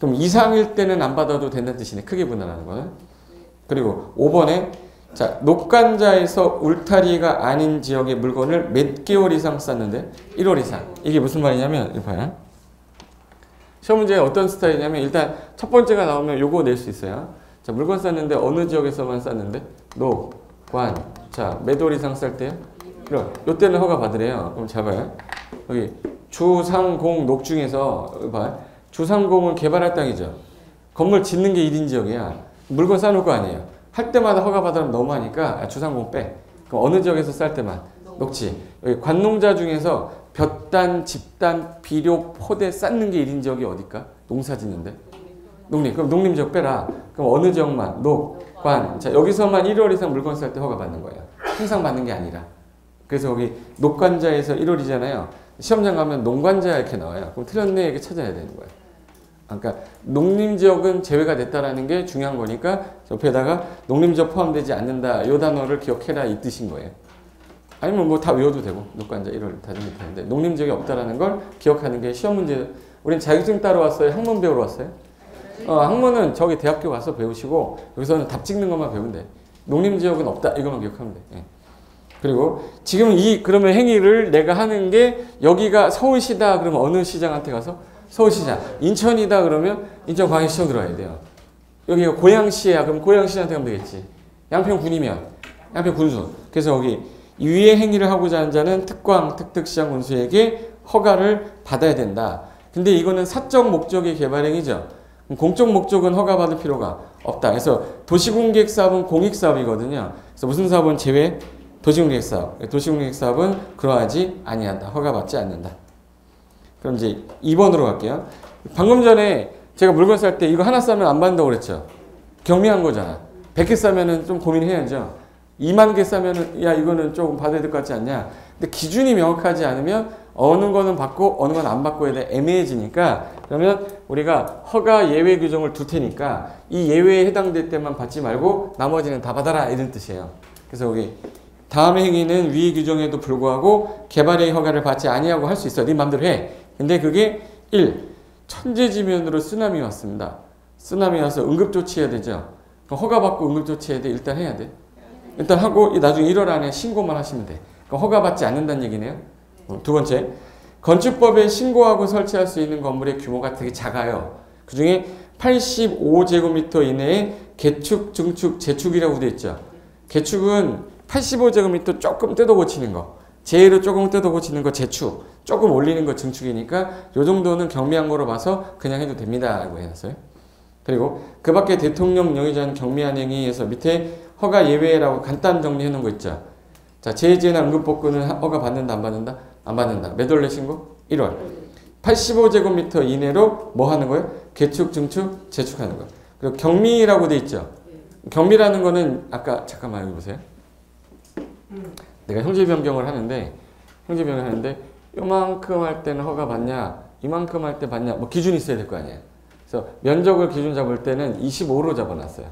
그럼 이상일 때는 안 받아도 된다는 뜻이네. 크게 분할하는 거는. 그리고 5번에 자, 녹간자에서 울타리가 아닌 지역의 물건을 몇 개월 이상 쌌는데 1월 이상. 이게 무슨 말이냐면 이거 봐요. 시험 문제가 어떤 스타일이냐면 일단 첫 번째가 나오면 요거 낼 수 있어요. 자, 물건 쌌는데 어느 지역에서만 쌌는데 녹, 관. 자, 몇 월 이상 쌀 때요? 그럼 요때는 허가 받으래요. 그럼 잡아요. 여기 주상공 녹 중에서 봐. 주상공은 개발할 땅이죠. 건물 짓는 게 1인 지역이야. 물건 싸놓을 거 아니에요. 할 때마다 허가 받으면 너무하니까 주상공 빼. 그럼 어느 지역에서 쌀 때만? 녹지. 여기 관농자 중에서 볕단, 집단, 비료, 포대 쌓는 게 1인 지역이 어딜까? 농사 짓는데. 농림. 그럼 농림지역 빼라. 그럼 어느 지역만? 녹, 관. 자, 여기서만 1월 이상 물건 쌀 때 허가 받는 거예요. 항상 받는 게 아니라. 그래서 여기 녹관자에서 1월이잖아요. 시험장 가면 농관자 이렇게 나와요. 그럼 틀렸네 이렇게 찾아야 되는 거예요. 그러니까 농림지역은 제외가 됐다라는 게 중요한 거니까 옆에다가 농림지역 포함되지 않는다. 이 단어를 기억해라 이 뜻인 거예요. 아니면 뭐 다 외워도 되고 녹관자 1월 다 좀 되는데 농림지역이 없다라는 걸 기억하는 게 시험 문제. 우린 자격증 따러 왔어요? 학문 배우러 왔어요? 학문은 저기 대학교 와서 배우시고 여기서는 답 찍는 것만 배우면 돼. 농림지역은 없다. 이것만 기억하면 돼. 예. 그리고 지금 그러면 행위를 내가 하는 게 여기가 서울시다 그러면 어느 시장한테 가서? 서울시장. 인천이다 그러면 인천광역시청 들어와야 돼요. 여기가 고양시야 그럼 고양시한테 가면 되겠지. 양평군이면 양평군수. 그래서 여기 위의 행위를 하고자 하는 자는 특광, 특특시장 군수에게 허가를 받아야 된다. 근데 이거는 사적 목적의 개발행위죠. 공적 목적은 허가받을 필요가 없다. 그래서 도시공객사업은 공익사업이거든요. 그래서 무슨 사업은 제외? 도시공객사업. 도시공객사업은 그러하지 아니한다. 허가받지 않는다. 그럼 이제 2번으로 갈게요. 방금 전에 제가 물건 쌀 때 이거 하나 싸면 안 받는다고 그랬죠. 경미한 거잖아. 100개 싸면은 좀 고민해야죠. 2만 개 싸면은 야 이거는 조금 받아야 될 것 같지 않냐. 근데 기준이 명확하지 않으면 어느 거는 받고 어느 건 안 받고에 대해 애매해지니까 그러면 우리가 허가 예외 규정을 둘 테니까 이 예외에 해당될 때만 받지 말고 나머지는 다 받아라 이런 뜻이에요. 그래서 여기 다음 행위는 위 규정에도 불구하고 개발의 허가를 받지 아니하고 할 수 있어. 네 맘대로 해. 근데 그게 1. 천재지변으로 쓰나미 왔습니다. 쓰나미 와서 응급조치해야 되죠. 허가받고 응급조치해야 돼. 일단 해야 돼. 일단 하고 나중에 1월 안에 신고만 하시면 돼. 허가받지 않는다는 얘기네요. 두 번째, 건축법에 신고하고 설치할 수 있는 건물의 규모가 되게 작아요. 그 중에 85제곱미터 이내에 개축, 증축, 재축이라고 되어 있죠. 개축은 85제곱미터 조금 뜯어 고치는 거. 제로 조금 뜯어 고치는 거 재축. 조금 올리는 거 증축이니까 요 정도는 경미한 거로 봐서 그냥 해도 됩니다. 라고 해놨어요. 그리고 그 밖에 대통령 명의자는 경미한 행위에서 밑에 허가 예외라고 간단 정리해 놓은 거 있죠. 자, 재해제나 응급복구는 허가 받는다, 안 받는다? 안 받는다. 몇 월 내 신고? 1월. 85제곱미터 이내로 뭐 하는 거예요? 개축, 증축, 재축하는 거. 그리고 경미라고 돼 있죠. 경미라는 거는 아까 잠깐만 여기 보세요. 내가 형질 변경을 하는데 요만큼 할 때는 허가 받냐, 이만큼 할 때 받냐, 뭐 기준이 있어야 될 거 아니에요. 그래서 면적을 기준 잡을 때는 25로 잡아놨어요.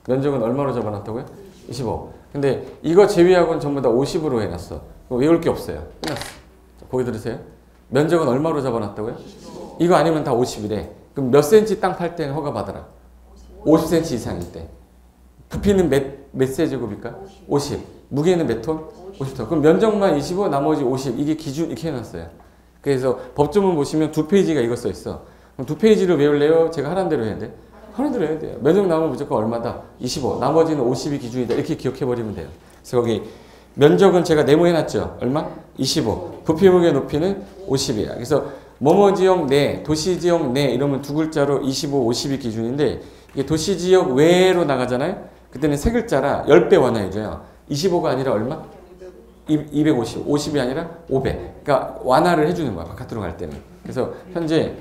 면적은 얼마로 잡아놨다고요? 25. 근데 이거 제외하고는 전부 다 50으로 해놨어. 외울 게 없어요. 끝났어. 거기 들으세요. 면적은 얼마로 잡아놨다고요? 25. 이거 아니면 다 50이래. 그럼 몇 cm 땅 팔 때는 허가 받아라? 50cm 이상일 때. 부피는 몇 세제곱일까? 50. 무게는 몇 톤? 50톤. 그럼 면적만 25, 나머지 50. 이게 기준 이렇게 해놨어요. 그래서 법조문 보시면 2페이지가 이거 써있어. 그럼 2페이지를 외울래요? 제가 하라는 대로 해야 돼? 하라는 대로 해야 돼요. 면적 나오면 무조건 얼마다? 25. 나머지는 50이 기준이다. 이렇게 기억해버리면 돼요. 그래서 거기 면적은 제가 네모해놨죠. 얼마? 25. 부피, 무게, 높이는 50이야. 그래서 뭐뭐지역 내, 도시지역 내 이러면 두 글자로 25, 50이 기준인데 이게 도시지역 외로 나가잖아요. 그때는 세 글자라 10배 완화해줘요. 25가 아니라 얼마? 250. 50이 아니라 500. 그러니까 완화를 해주는 거야. 바깥으로 갈 때는. 그래서 현재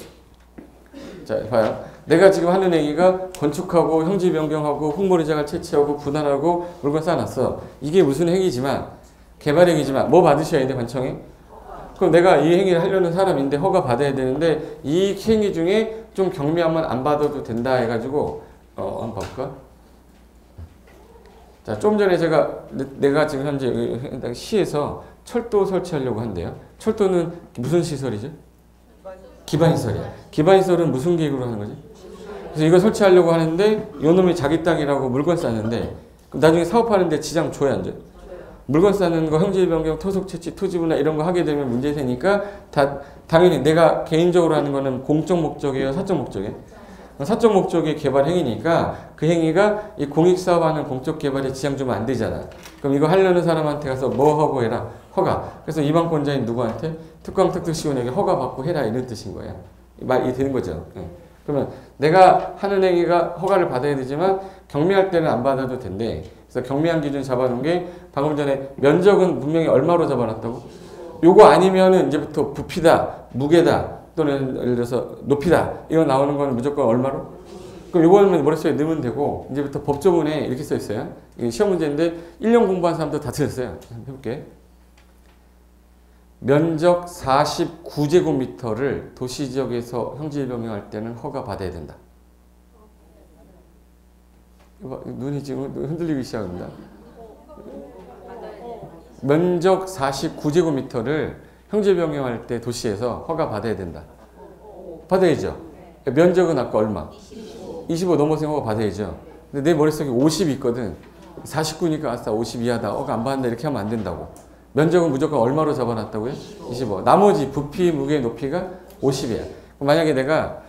자 봐요. 내가 지금 하는 얘기가 건축하고 형질 변경하고 흙모리자갈 채취하고 분할하고 물건 쌓아놨어. 이게 무슨 행위지만 개발 행위지만 뭐 받으셔야 돼 관청에? 그럼 내가 이 행위를 하려는 사람인데 허가 받아야 되는데 이 행위 중에 좀 경미하면 안 받아도 된다 해가지고 한번 볼까? 자, 좀 전에 내가 지금 현재 시에서 철도 설치하려고 한대요. 철도는 무슨 시설이죠? 기반시설이야. 기반시설은 무슨 계획으로 하는 거지? 그래서 이거 설치하려고 하는데 요놈이 자기 땅이라고 물건 쌓는데 그럼 나중에 사업하는데 지장 줘야 안 줘요? 물건 쌓는 거, 형질 변경, 토속 채취, 토지 분할 이런 거 하게 되면 문제 되니까 당연히 내가 개인적으로 하는 거는 공적 목적이에요, 사적 목적이에요? 사적 목적의 개발 행위니까 그 행위가 이 공익사업하는 공적 개발에 지장 주면 안 되잖아. 그럼 이거 하려는 사람한테 가서 뭐 하고 해라? 허가. 그래서 이방권자인 누구한테? 특광특특시군에게 허가 받고 해라 이런 뜻인 거예요. 말이 되는 거죠. 그러면 내가 하는 행위가 허가를 받아야 되지만 경미할 때는 안 받아도 된대. 그래서 경미한 기준 잡아놓은 게 방금 전에 면적은 분명히 얼마로 잡아놨다고? 요거 아니면은 이제부터 부피다, 무게다, 또는 예를 들어서 높이다. 이거 나오는 건 무조건 얼마로? 그럼 요거는 머릿속에 넣으면 되고 이제부터 법조문에 이렇게 써 있어요. 이게 시험 문제인데 1년 공부한 사람도 다 틀렸어요. 해볼게. 면적 49제곱미터를 도시지역에서 형질 변경할 때는 허가 받아야 된다. 눈이 지금 흔들리기 시작합니다. 면적 49제곱미터를 형질 변경할 때 도시에서 허가 받아야 된다. 받아야죠. 면적은 아까 얼마? 25 넘어서 허가 받아야죠. 근데 내 머릿속에 50이 있거든. 49니까 아싸 50 이하다. 허가 안 받는다. 이렇게 하면 안 된다고. 면적은 무조건 얼마로 잡아놨다고요? 25. 나머지 부피, 무게, 높이가 50이야. 만약에 내가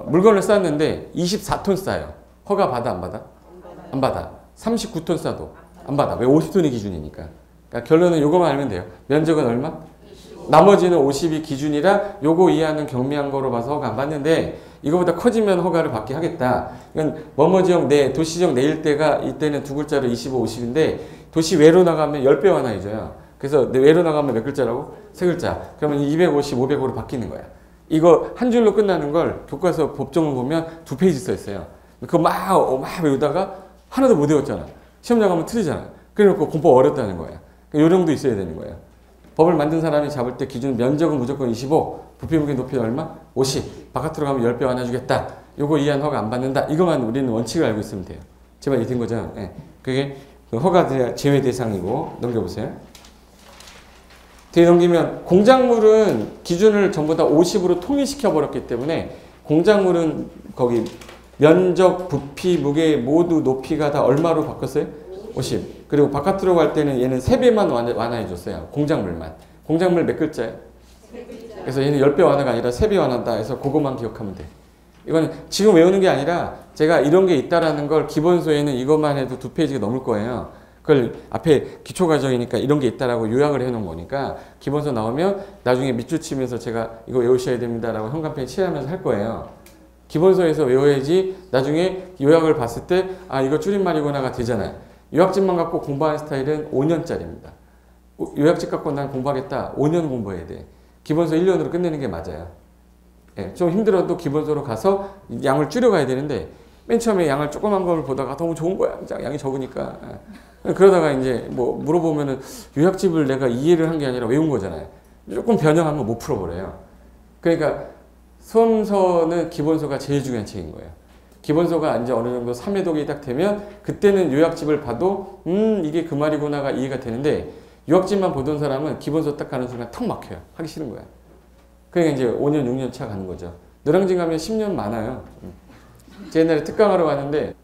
물건을 쌌는데 24톤 싸요. 허가 받아 안 받아? 안 받아. 39톤 싸도 안 받아. 왜? 50톤이 기준이니까. 그러니까 결론은 요거만 알면 돼요. 면적은 얼마? 나머지는 50이 기준이라 요거 이하는 경미한 거로 봐서 허가 안 받는데 이거보다 커지면 허가를 받게 하겠다. 이건 뭐뭐지역 내, 도시지역 내일 때가 이때는 두 글자로 25, 50인데 도시 외로 나가면 10배 완화해줘요. 그래서 외로 나가면 몇 글자라고? 세 글자. 그러면 250, 500으로 바뀌는 거야. 이거 한 줄로 끝나는 걸 교과서 법정을 보면 2페이지 써 있어요. 그거 막 외우다가 하나도 못 외웠잖아. 시험장 가면 틀리잖아. 그래놓고 공부 어렵다는 거야. 요령도 있어야 되는 거예요. 법을 만든 사람이 잡을 때 기준 면적은 무조건 25, 부피, 무게, 높이 얼마? 50. 바깥으로 가면 10배 완화주겠다. 요거 이하는 허가 안 받는다. 이것만 우리는 원칙을 알고 있으면 돼요. 제발 이해된 거죠? 네. 그게 허가 제외 대상이고 넘겨보세요. 뒤에 넘기면 공작물은 기준을 전부 다 50으로 통일시켜 버렸기 때문에 공작물은 거기 면적, 부피, 무게 모두 높이가 다 얼마로 바꿨어요? 50. 그리고 바깥으로 갈 때는 얘는 3배만 완화해 줬어요. 공작물만. 공작물 몇 글자예요? 그래서 얘는 10배 완화가 아니라 3배 완화다 해서 그것만 기억하면 돼. 이거는 지금 외우는 게 아니라 제가 이런 게 있다라는 걸 기본서에는 이것만 해도 2페이지가 넘을 거예요. 그걸 앞에 기초과정이니까 이런 게 있다라고 요약을 해놓은 거니까 기본서 나오면 나중에 밑줄 치면서 제가 이거 외우셔야 됩니다라고 현관펜 칠하면서 할 거예요. 기본서에서 외워야지 나중에 요약을 봤을 때 아 이거 줄임말이구나가 되잖아요. 요약집만 갖고 공부하는 스타일은 5년짜리입니다. 요약집 갖고 난 공부하겠다. 5년 공부해야 돼. 기본서 1년으로 끝내는 게 맞아요. 예, 좀 힘들어도 기본서로 가서 양을 줄여가야 되는데 맨 처음에 양을 조그만 걸 보다가 너무 좋은 거야. 양이 적으니까. 그러다가 이제 뭐 물어보면은 요약집을 내가 이해를 한 게 아니라 외운 거잖아요. 조금 변형하면 못 풀어버려요. 그러니까 수험서는 기본서가 제일 중요한 책인 거예요. 기본서가 이제 어느 정도 3회독이 딱 되면 그때는 요약집을 봐도 이게 그 말이구나가 이해가 되는데 요약집만 보던 사람은 기본서 딱 가는 순간 턱 막혀요. 하기 싫은 거야. 그러니까 이제 5년, 6년 차 가는 거죠. 노량진 가면 10년 많아요. 제 옛날에 특강하러 갔는데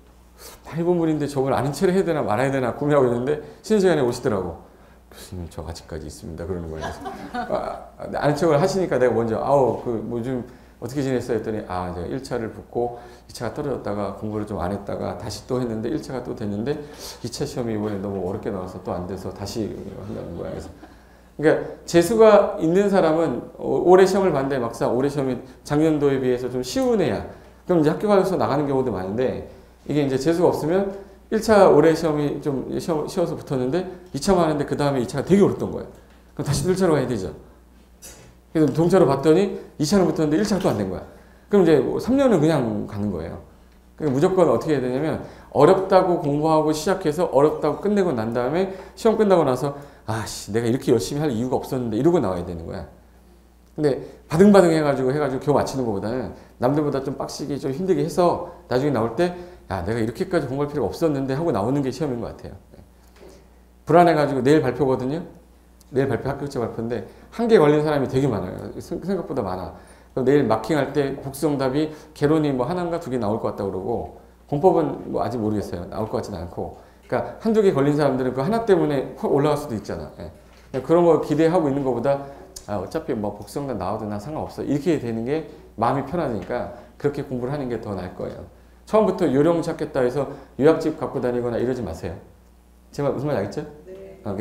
많이 본 분인데 저걸 아는 체를 해야 되나 말아야 되나 고민하고 있는데 쉬는 시간에 오시더라고. 교수님 저 아직까지 있습니다. 그러는 거예요. 아는 척을 하시니까 내가 먼저 뭐 좀 어떻게 지냈어요? 했더니 제가 1차를 붙고 2차가 떨어졌다가 공부를 좀 안 했다가 다시 또 했는데 1차가 또 됐는데 2차 시험이 이번에 너무 어렵게 나와서 또 안 돼서 다시 한다는 거야. 그래서 그러니까 재수가 있는 사람은 올해 시험을 봤는데 막상 올해 시험이 작년도에 비해서 좀 쉬운 애야. 그럼 이제 학교 가서 나가는 경우도 많은데 이게 이제 재수가 없으면 1차 올해 시험이 좀 쉬워서 붙었는데 2차만 하는데 그 다음에 2차가 되게 어렵던 거야. 그럼 다시 1차로 가야 되죠. 그래서 동차로 봤더니 2차는 붙었는데 1차가 또 안 된 거야. 그럼 이제 3년은 그냥 가는 거예요. 그러니까 무조건 어떻게 해야 되냐면 어렵다고 공부하고 시작해서 어렵다고 끝내고 난 다음에 시험 끝나고 나서 내가 이렇게 열심히 할 이유가 없었는데 이러고 나와야 되는 거야. 근데 바등바등 해가지고 겨우 마치는 것보다는 남들보다 좀 빡시게 좀 힘들게 해서 나중에 나올 때 내가 이렇게까지 공부할 필요가 없었는데 하고 나오는 게 시험인 것 같아요. 불안해가지고 내일 발표거든요. 내일 합격자 발표인데 한 개 걸린 사람이 되게 많아요. 생각보다 많아. 내일 마킹할 때 복수정답이 개론이 뭐 하나인가 2개 나올 것 같다 그러고 공법은 뭐 아직 모르겠어요. 나올 것 같지는 않고. 그러니까 한두 개 걸린 사람들은 그 하나 때문에 확 올라갈 수도 있잖아. 그런 거 기대하고 있는 것보다 어차피 뭐 복수정답 나와도 난 상관없어. 이렇게 되는 게 마음이 편하니까 그렇게 공부를 하는 게 더 나을 거예요. 처음부터 요령 찾겠다 해서 요약집 갖고 다니거나 이러지 마세요. 제가 무슨 말인지 알겠죠?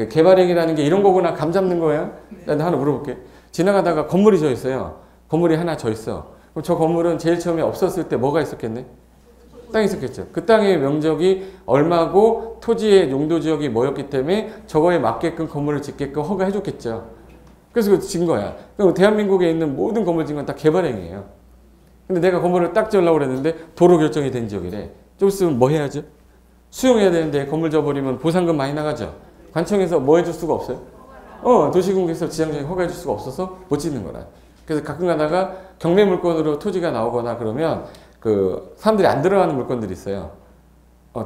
개발행위라는 게 이런 거구나 감 잡는 거예요? 나 하나 물어볼게. 지나가다가 건물이 져 있어요. 건물이 하나 져 있어. 그럼 저 건물은 제일 처음에 없었을 때 뭐가 있었겠네? 땅이 있었겠죠. 그 땅의 면적이 얼마고 토지의 용도 지역이 뭐였기 때문에 저거에 맞게끔 건물을 짓게끔 허가해 줬겠죠. 그래서 그거 진 거야. 그럼 대한민국에 있는 모든 건물 진 건 다 개발행위예요. 근데 내가 건물을 딱 지으려고 그랬는데 도로 결정이 된 지역이래. 좀 있으면 뭐 해야죠? 수용해야 되는데 건물 져버리면 보상금 많이 나가죠. 관청에서 뭐 해줄 수가 없어요? 도시공사에서 지장정이 허가해 줄 수가 없어서 못 짓는 거라. 그래서 가끔 가다가 경매 물건으로 토지가 나오거나 그러면 그 사람들이 안 들어가는 물건들이 있어요.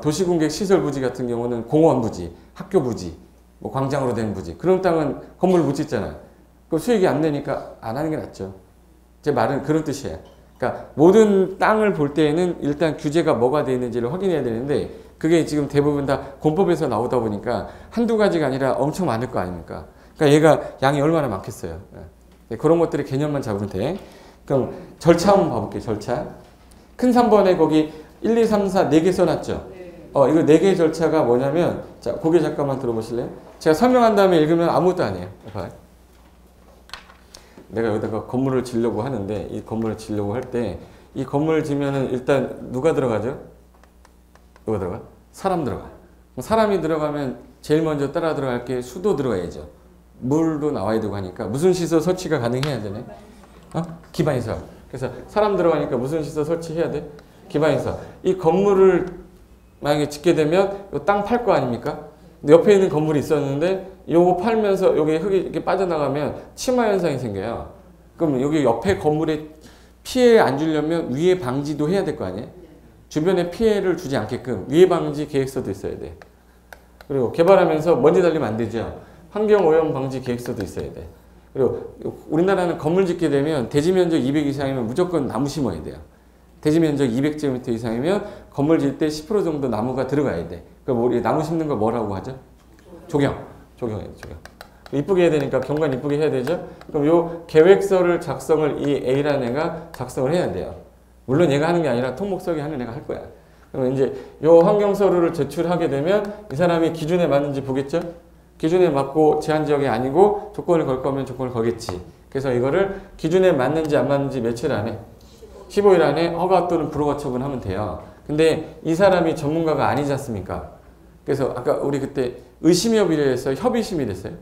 도시공객 시설 부지 같은 경우는 공원 부지, 학교 부지, 뭐 광장으로 된 부지. 그런 땅은 건물을 못 짓잖아요. 그 수익이 안 되니까 안 하는 게 낫죠. 제 말은 그런 뜻이에요. 그러니까 모든 땅을 볼 때에는 일단 규제가 뭐가 되어 있는지를 확인해야 되는데 그게 지금 대부분 다 공법에서 나오다 보니까 한두 가지가 아니라 엄청 많을 거 아닙니까? 그러니까 얘가 양이 얼마나 많겠어요. 그런 것들의 개념만 잡으면 돼. 그럼 절차 한번 봐볼게요. 절차. 큰 3번에 거기 1, 2, 3, 4 4개 써놨죠? 이거 4개의 절차가 뭐냐면 자, 고개 잠깐만 들어보실래요? 제가 설명한 다음에 읽으면 아무것도 아니에요. 봐요. 내가 여기다가 건물을 지려고 하는데 이 건물을 지려고 할 때 이 건물을 지면은 일단 누가 들어가죠? 누가 들어가? 사람 들어가. 사람이 들어가면 제일 먼저 따라 들어갈 게 수도 들어가야죠. 물도 나와야 되고 하니까 무슨 시설 설치가 가능해야 되네? 기반시설. 그래서 사람 들어가니까 무슨 시설 설치해야 돼? 기반시설. 이 건물을 만약에 짓게 되면 땅 팔 거 아닙니까? 근데 옆에 있는 건물이 있었는데 요거 팔면서 여기 흙이 이렇게 빠져나가면 침하 현상이 생겨요. 그럼 여기 옆에 건물에 피해 안 주려면 위해 방지도 해야 될 거 아니에요? 주변에 피해를 주지 않게끔 위해 방지 계획서도 있어야 돼. 그리고 개발하면서 먼지 달리면 안 되죠. 환경오염 방지 계획서도 있어야 돼. 그리고 우리나라는 건물 짓게 되면 대지 면적 200 이상이면 무조건 나무 심어야 돼요. 대지 면적 200제곱미터 이상이면 건물 질 때 10% 정도 나무가 들어가야 돼. 그럼 우리 나무 심는 걸 뭐라고 하죠? 조경해야 돼, 조경. 이쁘게 해야 되니까 경관 이쁘게 해야 되죠? 그럼 요 계획서를 작성을 이 A라는 애가 작성을 해야 돼요. 물론 얘가 하는 게 아니라 통목석이 하는 애가 할 거야. 그러면 이제 요 환경서류를 제출하게 되면 이 사람이 기준에 맞는지 보겠죠? 기준에 맞고 제한지역이 아니고 조건을 걸 거면 조건을 걸겠지. 그래서 이거를 기준에 맞는지 안 맞는지 며칠 안에 15일 안에 허가 또는 불허가 처분하면 돼요. 근데 이 사람이 전문가가 아니지 않습니까? 그래서 아까 우리 그때 의심협의를 해서 협의심이 됐어요.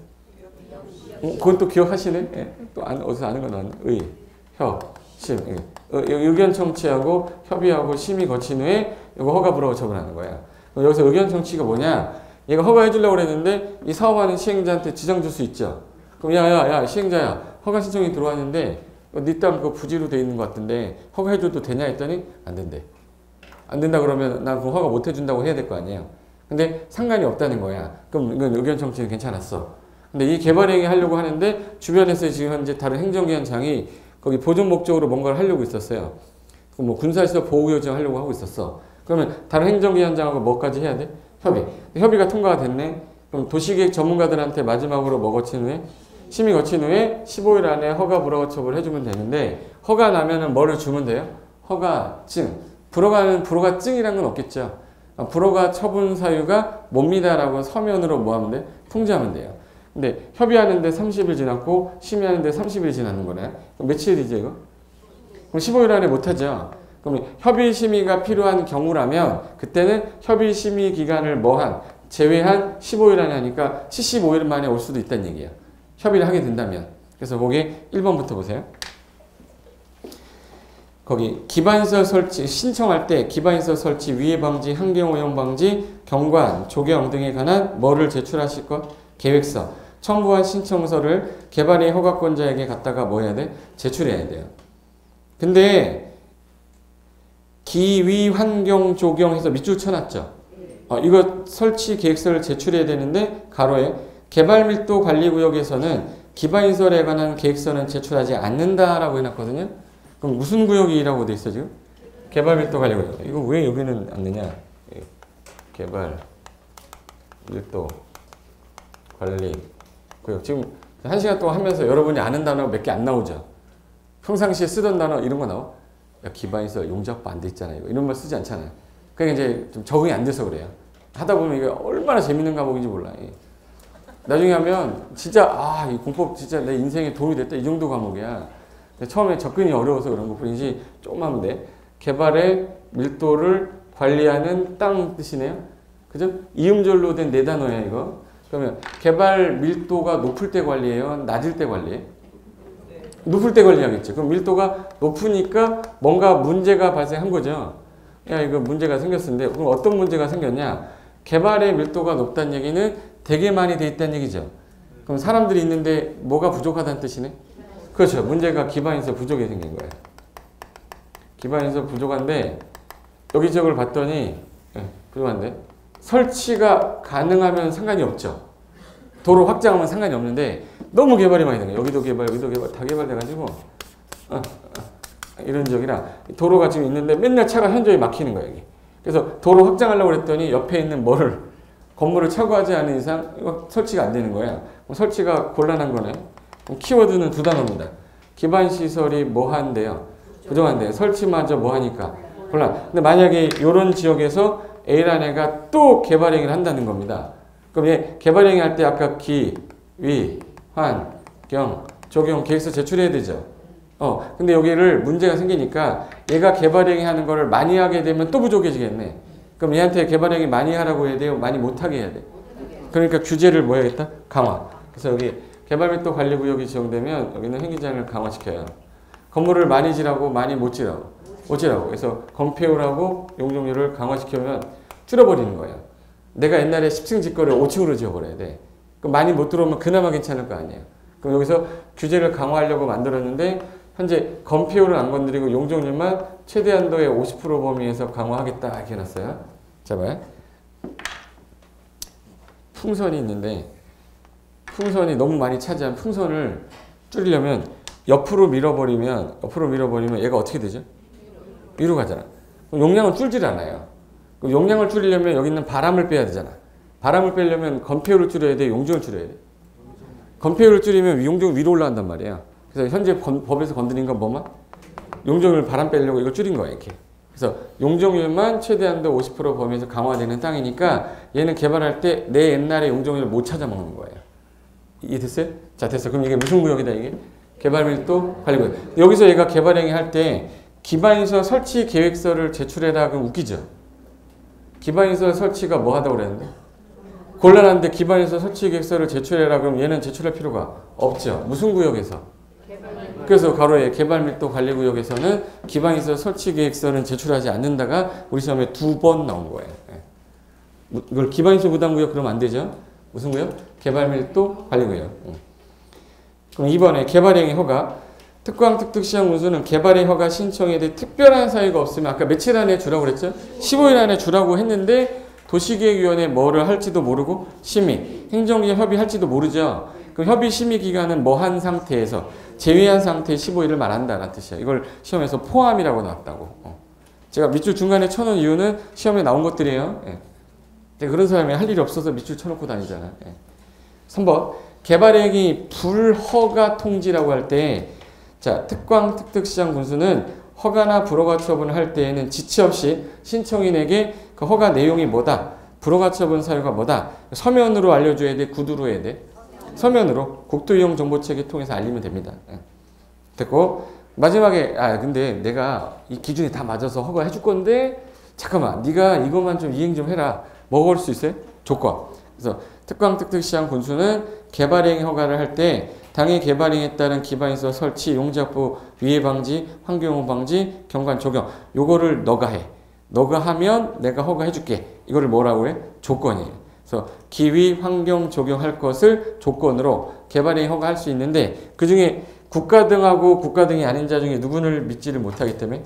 그건 또 기억하시네? 또 어디서 아는 건 의, 협, 심. 의견 청취하고 협의하고 심의 거친 후에 이거 허가 불허가 처분하는 거야. 여기서 의견 청취가 뭐냐? 얘가 허가해 주려고 그랬는데 이 사업하는 시행자한테 지정 줄 수 있죠. 그럼 야야야 시행자야 허가 신청이 들어왔는데 네 땅 그 부지로 돼 있는 것 같은데 허가해 줘도 되냐 했더니 안 된대. 안 된다 그러면 난 그 허가 못 해준다고 해야 될 거 아니에요. 근데 상관이 없다는 거야. 그럼 이건 의견 청취는 괜찮았어. 근데 이 개발행위 하려고 하는데 주변에서 지금 현재 다른 행정기관장이 거기 보존 목적으로 뭔가를 하려고 있었어요. 뭐 군사시설 보호구역장 하려고 하고 있었어. 그러면 다른 행정기관장하고 뭐까지 해야 돼? 협의. 협의가 통과가 됐네. 그럼 도시계획 전문가들한테 마지막으로 뭐 거친 후에? 심의 거친 후에 15일 안에 허가 불허가 처분을 해주면 되는데 허가 나면은 뭐를 주면 돼요? 허가증. 불허가증이란 건 없겠죠. 불허가 처분 사유가 뭡니다라고 서면으로 뭐 하면 돼? 통지하면 돼요. 근데 협의하는데 30일 지났고 심의하는데 30일 지났는 거네. 그럼 며칠이지 이거? 그럼 15일 안에 못하죠. 그럼 협의 심의가 필요한 경우라면 그때는 협의 심의 기간을 제외한 15일 안에 하니까 75일 만에 올 수도 있다는 얘기야. 협의를 하게 된다면. 그래서 거기 1번부터 보세요. 거기 기반시설 설치 신청할 때 기반시설 설치 위해 방지 환경오염 방지 경관 조경 등에 관한 뭐를 제출하실 것? 계획서 첨부한 신청서를 개발의 허가권자에게 갖다가 뭐 해야 돼? 제출해야 돼요. 근데 기위 환경 조경 해서 밑줄 쳐놨죠. 이거 설치 계획서를 제출해야 되는데 가로에 개발 밀도 관리 구역에서는 기반시설에 관한 계획서는 제출하지 않는다라고 해놨거든요. 그럼 무슨 구역이라고 돼 있어 지금? 개발 밀도 관리 구역. 이거 왜 여기는 안 되냐? 개발 밀도 관리 구역. 지금 1시간 동안 하면서 여러분이 아는 단어 몇 개 안 나오죠? 평상시에 쓰던 단어 이런 거 나와? 야, 기반시설 용접부 안 돼 있잖아요. 이런 말 쓰지 않잖아요. 그러니까 이제 좀 적응이 안 돼서 그래요. 하다 보면 이게 얼마나 재밌는 과목인지 몰라. 나중에 하면 진짜 이 공법 진짜 내 인생에 도움이 됐다 이 정도 과목이야. 처음에 접근이 어려워서 그런 것 뿐이지 조금 하면 돼. 개발의 밀도를 관리하는 땅 뜻이네요. 그죠? 이음절로 된 네 단어야 이거. 그러면 개발 밀도가 높을 때 관리해요? 낮을 때 관리해? 높을 때 관리하겠죠. 그럼 밀도가 높으니까 뭔가 문제가 발생한 거죠. 야 이거 문제가 생겼는데 그럼 어떤 문제가 생겼냐? 개발의 밀도가 높다는 얘기는 되게 많이 돼 있다는 얘기죠. 그럼 사람들이 있는데 뭐가 부족하다는 뜻이네? 그렇죠. 문제가 기반시설 부족이 생긴 거예요. 기반시설 부족한데 여기저기를 봤더니 부족한데 설치가 가능하면 상관이 없죠. 도로 확장하면 상관이 없는데 너무 개발이 많이 된 거예요. 여기도 개발 다 개발돼가지고 이런 지역이라 도로가 지금 있는데 맨날 차가 현저히 막히는 거예요. 여기. 그래서 도로 확장하려고 그랬더니 옆에 있는 건물을 차고하지 않은 이상 이거 설치가 안 되는 거야. 설치가 곤란한 거네. 키워드는 두 단어입니다. 기반시설이 뭐한대요? 부족한데요. 설치마저 뭐하니까? 곤란. 근데 만약에 이런 지역에서 A라는 애가 또 개발행위를 한다는 겁니다. 그럼 얘 개발행위 할 때 아까 기, 위, 환, 경, 조경 계획서 제출해야 되죠. 근데 여기를 문제가 생기니까 얘가 개발행위 하는 거를 많이 하게 되면 또 부족해지겠네. 그럼 얘한테 개발행위 많이 하라고 해야 돼요? 많이 못하게 해야 돼? 그러니까 규제를 뭐 해야겠다? 강화. 그래서 여기 개발밀도 관리구역이 지정되면 여기는 행위장을 강화시켜요. 건물을 많이 지라고 많이 못 지라고. 그래서 건폐율하고 용적률을 강화시키면 줄여버리는 거예요. 내가 옛날에 10층 집거를 5층으로 지어버려야 돼. 그럼 많이 못 들어오면 그나마 괜찮을 거 아니에요. 그럼 여기서 규제를 강화하려고 만들었는데 현재 건폐율은 안 건드리고 용적률만 최대한도의 50% 범위에서 강화하겠다 이렇게 해놨어요. 자 봐요. 풍선이 있는데 풍선이 너무 많이 차지한 풍선을 줄이려면 옆으로 밀어버리면 얘가 어떻게 되죠? 위로 가잖아. 그럼 용량은 줄질 않아요. 그럼 용량을 줄이려면 여기 있는 바람을 빼야 되잖아. 바람을 빼려면 건폐율을 줄여야 돼? 용적을 줄여야 돼? 건폐율을 줄이면 용적이 위로 올라간단 말이에요. 그래서 현재 법에서 건드린 건 뭐만? 용적률 바람 빼려고 이걸 줄인 거야 이렇게. 그래서 용적률만 최대한도 50% 범위에서 강화되는 땅이니까 얘는 개발할 때 내 옛날의 용적률을 못 찾아먹는 거예요. 이해 됐어요? 자 됐어. 그럼 이게 무슨 구역이다 이게? 개발밀도 관리구역. 여기서 얘가 개발행위 할 때 기반시설 설치 계획서를 제출해라 그럼 웃기죠? 기반시설 설치가 뭐 하다고 그랬는데? 곤란한데 기반시설 설치 계획서를 제출해라 그럼 얘는 제출할 필요가 없죠. 무슨 구역에서? 그래서 가로에 개발밀도관리구역에서는 기반시설 설치계획서는 제출하지 않는다가 우리 시험에 2번 나온 거예요. 이걸 기반시설 부담구역 그러면 안 되죠? 무슨 구역? 개발밀도관리구역. 그럼 2번에 개발행위 허가. 특광 특특시장 문수는 개발의 허가 신청에 대해 특별한 사유가 없으면 아까 며칠 안에 주라고 그랬죠? 15일 안에 주라고 했는데 도시계획위원회 뭐를 할지도 모르고 심의, 행정기관 협의할지도 모르죠. 그럼 협의 심의 기간은 뭐 한 상태에서 제외한 상태에 15일을 말한다는 뜻이에요. 이걸 시험에서 포함이라고 나왔다고. 제가 밑줄 중간에 쳐놓은 이유는 시험에 나온 것들이에요. 그런 사람이 할 일이 없어서 밑줄 쳐놓고 다니잖아. 3번 개발행위 불허가 통지라고 할 때 자, 특광 특특시장 군수는 허가나 불허가 처분을 할 때에는 지체 없이 신청인에게 그 허가 내용이 뭐다, 불허가 처분 사유가 뭐다, 서면으로 알려줘야 돼, 구두로 해야 돼? 서면으로 국토이용정보체계 통해서 알리면 됩니다. 됐고 마지막에 근데 내가 이 기준이 다 맞아서 허가해 줄 건데 잠깐만 네가 이것만 좀 이행 좀 해라. 먹을 수 있어요? 조건. 그래서 특광 특특시장 군수는 개발행위 허가를 할 때 당해 개발행위에 따른 기반시설 설치, 용적부 위해 방지, 환경오염 방지, 경관 적용 요거를 너가 해. 너가 하면 내가 허가해 줄게. 이거를 뭐라고 해? 조건이에요. 그래서 기위, 환경 적용할 것을 조건으로 개발행위 허가할 수 있는데 그 중에 국가 등하고 국가 등이 아닌 자 중에 누구를 믿지를 못하기 때문에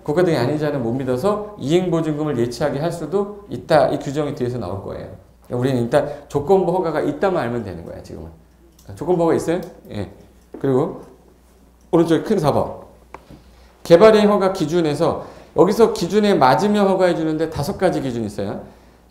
국가 등이 아닌 자는 못 믿어서 이행보증금을 예치하게 할 수도 있다. 이 규정이 뒤에서 나올 거예요. 우리는 일단 조건부 허가가 있다만 알면 되는 거야, 지금은. 조건부 허가 있어요? 예. 그리고 오른쪽에 큰 4번. 개발행위 허가 기준에서 여기서 기준에 맞으면 허가해 주는데 5가지 기준이 있어요.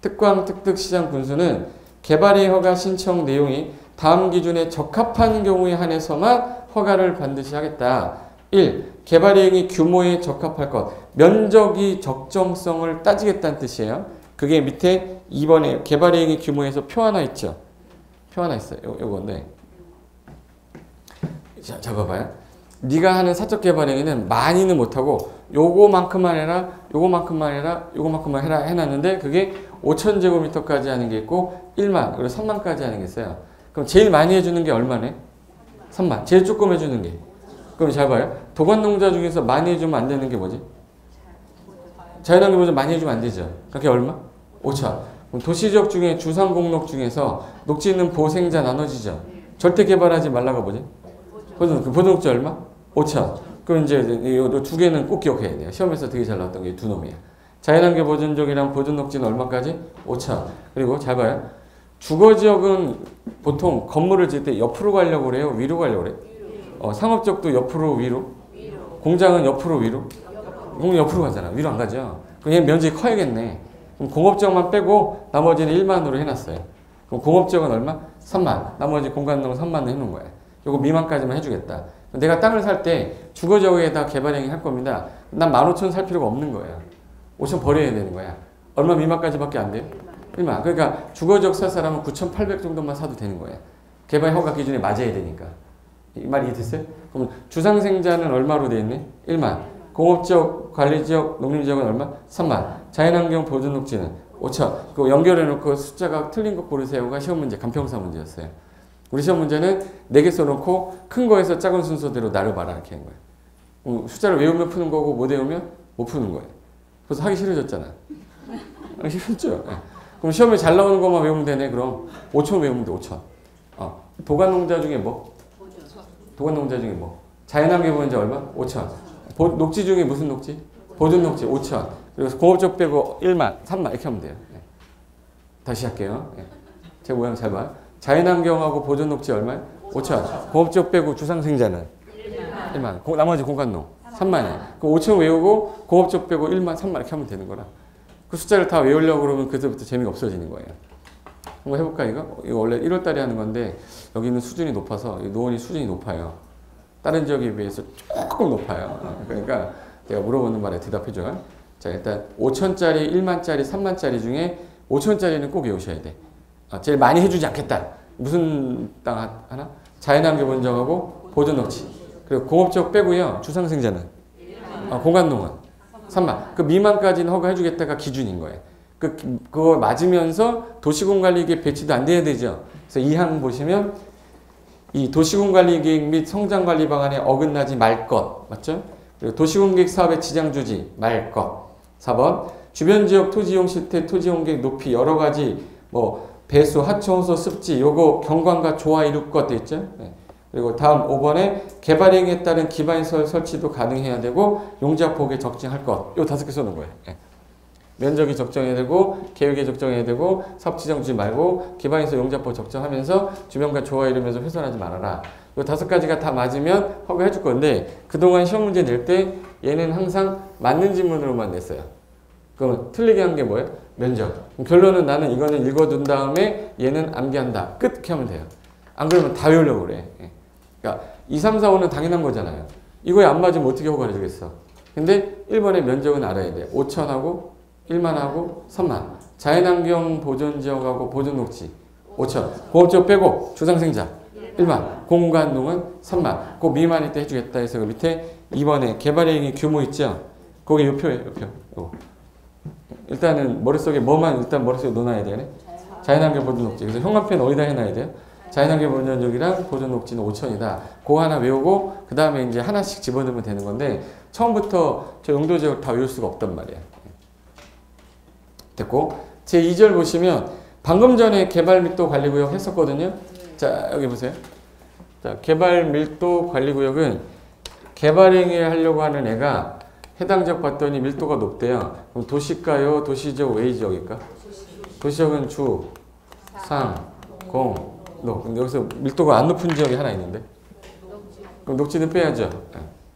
특광 특특시장 군수는 개발행위 허가 신청 내용이 다음 기준에 적합한 경우에 한해서만 허가를 반드시 하겠다. 1. 개발행위 규모에 적합할 것. 면적이 적정성을 따지겠다는 뜻이에요. 그게 밑에 2번에 개발행위 규모에서 표 하나 있죠. 표 하나 있어요. 요건데. 자, 잡아봐요. 네가 하는 사적 개발행위는 많이는 못하고 요거만큼만 해라, 요거만큼만 해라, 요거만큼만 해라 해놨는데 그게 5,000제곱미터까지 하는 게 있고 1만, 그리고 3만까지 하는 게 있어요. 그럼 제일 많이 해주는 게 얼마네? 3만. 제일 조금 해주는 게. 그럼 잘 봐요. 도관농자 중에서 많이 해주면 안 되는 게 뭐지? 자연환경보전 많이 해주면 안 되죠. 그게 얼마? 5천. 그럼 도시지역 중에 주상공록 중에서 녹지 있는 보생자 나눠지죠. 절대 개발하지 말라고 뭐지? 보존녹지 얼마? 5천. 그럼 이제 이 두 개는 꼭 기억해야 돼요. 시험에서 되게 잘 나왔던 게 두 놈이야. 자연환경 보존지역이랑 보존녹지는 얼마까지? 5천. 그리고 잘 봐요. 주거지역은 보통 건물을 지을 때 옆으로 가려고 그래요? 위로 가려고 그래요? 상업지역도 옆으로 위로? 공장은 옆으로 위로? 공장 옆으로 가잖아. 위로 안 가죠. 그럼 얘 면적이 커야겠네. 그럼 공업지역만 빼고 나머지는 1만으로 해놨어요. 그럼 공업지역은 얼마? 3만. 나머지 공간농은 3만을 해놓은 거야. 요거 미만까지만 해주겠다. 내가 땅을 살 때 주거지역에다 개발행위 할 겁니다. 난 15,000 살 필요가 없는 거예요. 5,000 버려야 되는 거야. 얼마 미만까지밖에 안 돼요? 1만. 그러니까 주거지역 살 사람은 9,800 정도만 사도 되는 거예요. 개발 허가 기준에 맞아야 되니까. 이 말이 이해됐어요? 그럼 주상생자는 얼마로 돼 있네? 1만. 공업지역, 관리지역, 농림지역은 얼마? 3만. 자연환경 보존녹지는 5천. 그거 연결해놓고 숫자가 틀린 거 고르세요가 시험 문제, 간평사 문제였어요. 우리 시험 문제는 4개 써놓고 큰 거에서 작은 순서대로 나눠봐라 이렇게 한 거예요. 숫자를 외우면 푸는 거고 못 외우면 못 푸는 거예요. 그래서 하기 싫어졌잖아. 싫었죠? 네. 그럼 시험에 잘 나오는 것만 외우면 되네. 그럼 5천 외우면 돼. 5천. 도관농자 중에 뭐? 도관농자 중에 뭐? 자연환경 보존자 얼마? 5천. 녹지 중에 무슨 녹지? 보존녹지 5천. 그리고 공업적 빼고 1만, 3만 이렇게 하면 돼요. 네. 다시 할게요. 네. 제 모양 잘 봐요. 자연환경하고 보존녹지 얼마요? 5천. 공업적 빼고 주상생자는 1만. 나머지 공간농 3만이에요. 그럼 5천 외우고 공업적 빼고 1만, 3만 이렇게 하면 되는 거라. 그 숫자를 다 외우려고 그러면 그때부터 재미가 없어지는 거예요. 한번 해볼까 이거? 이거 원래 1월달에 하는 건데 여기는 수준이 높아서 노원이 수준이 높아요. 다른 지역에 비해서 조금 높아요. 그러니까 제가 물어보는 말에 대답해줘요. 자, 일단 5천짜리, 1만짜리, 3만짜리 중에 5천짜리는 꼭 외우셔야 돼. 제일 많이 해주지 않겠다. 무슨 땅 하나? 자연환경 본정하고 보존녹지. 그리고 공업지역 빼고요. 주상생자는 공간농은 3만. 그 미만까지는 허가해주겠다가 기준인 거예요. 그거 맞으면서 도시공관리기에 배치도 안 돼야 되죠. 그래서 2항 보시면 이 도시군관리계획 및 성장관리 방안에 어긋나지 말 것. 맞죠? 그리고 도시군계획 사업의 지장 주지 말 것. 4번 주변 지역 토지이용 실태, 토지용계획 높이 여러 가지 뭐 배수, 하천, 호소, 습지 요거 경관과 조화 이룰 것 돼 있죠? 네. 그리고 다음 5번에 개발행위에 따른 기반시설 설치도 가능해야 되고 용적폭에 적정할 것. 요 5개 써놓은 거예요. 네. 면적이 적정해야 되고 계획에 적정해야 되고 사업 지정 주지 말고 기반시설 용적폭 적정하면서 주변과 조화 이루면서 훼손하지 말아라. 요 5가지가 다 맞으면 허가해 줄 건데 그동안 시험 문제 낼 때 얘는 항상 맞는 질문으로만 냈어요. 그럼 틀리게 한 게 뭐예요? 면적. 결론은 나는 이거는 읽어둔 다음에 얘는 암기한다. 끝 이렇게 하면 돼요. 안 그러면 다 외우려고 그래. 그러니까 2, 3, 4, 5는 당연한 거잖아요. 이거에 안 맞으면 어떻게 허가를 주겠어. 근데 1번의 면적은 알아야 돼. 5천하고 1만하고 3만. 자연환경 보존지역하고 보존녹지 5천. 공업지역 빼고 주상생자 1만. 공간농은 3만. 그 미만일 때 해주겠다 해서 그 밑에 2번에 개발행위 규모 있죠? 거기 요 표예요. 요 표. 요거. 일단은 머릿속에 뭐만 일단 머릿속에 넣어놔야 되네. 자연환경 보존녹지. 그래서 형광펜 어디다 해놔야 돼요? 자연환경 보존지역이랑 보존녹지는 5천이다. 그거 하나 외우고 그 다음에 이제 하나씩 집어넣으면 되는 건데 처음부터 저 용도지역을 다 외울 수가 없단 말이야. 됐고 제 2절 보시면 방금 전에 개발밀도 관리구역 했었거든요. 자 여기 보세요. 자 개발밀도 관리구역은 개발행위를 하려고 하는 애가 해당 지역 봤더니 밀도가 높대요. 그럼 도시가요? 도시지역 외지역일까? 도시지역은 주, 상, 공, 녹. 여기서 밀도가 안 높은 지역이 하나 있는데 그럼 녹지는 빼야죠.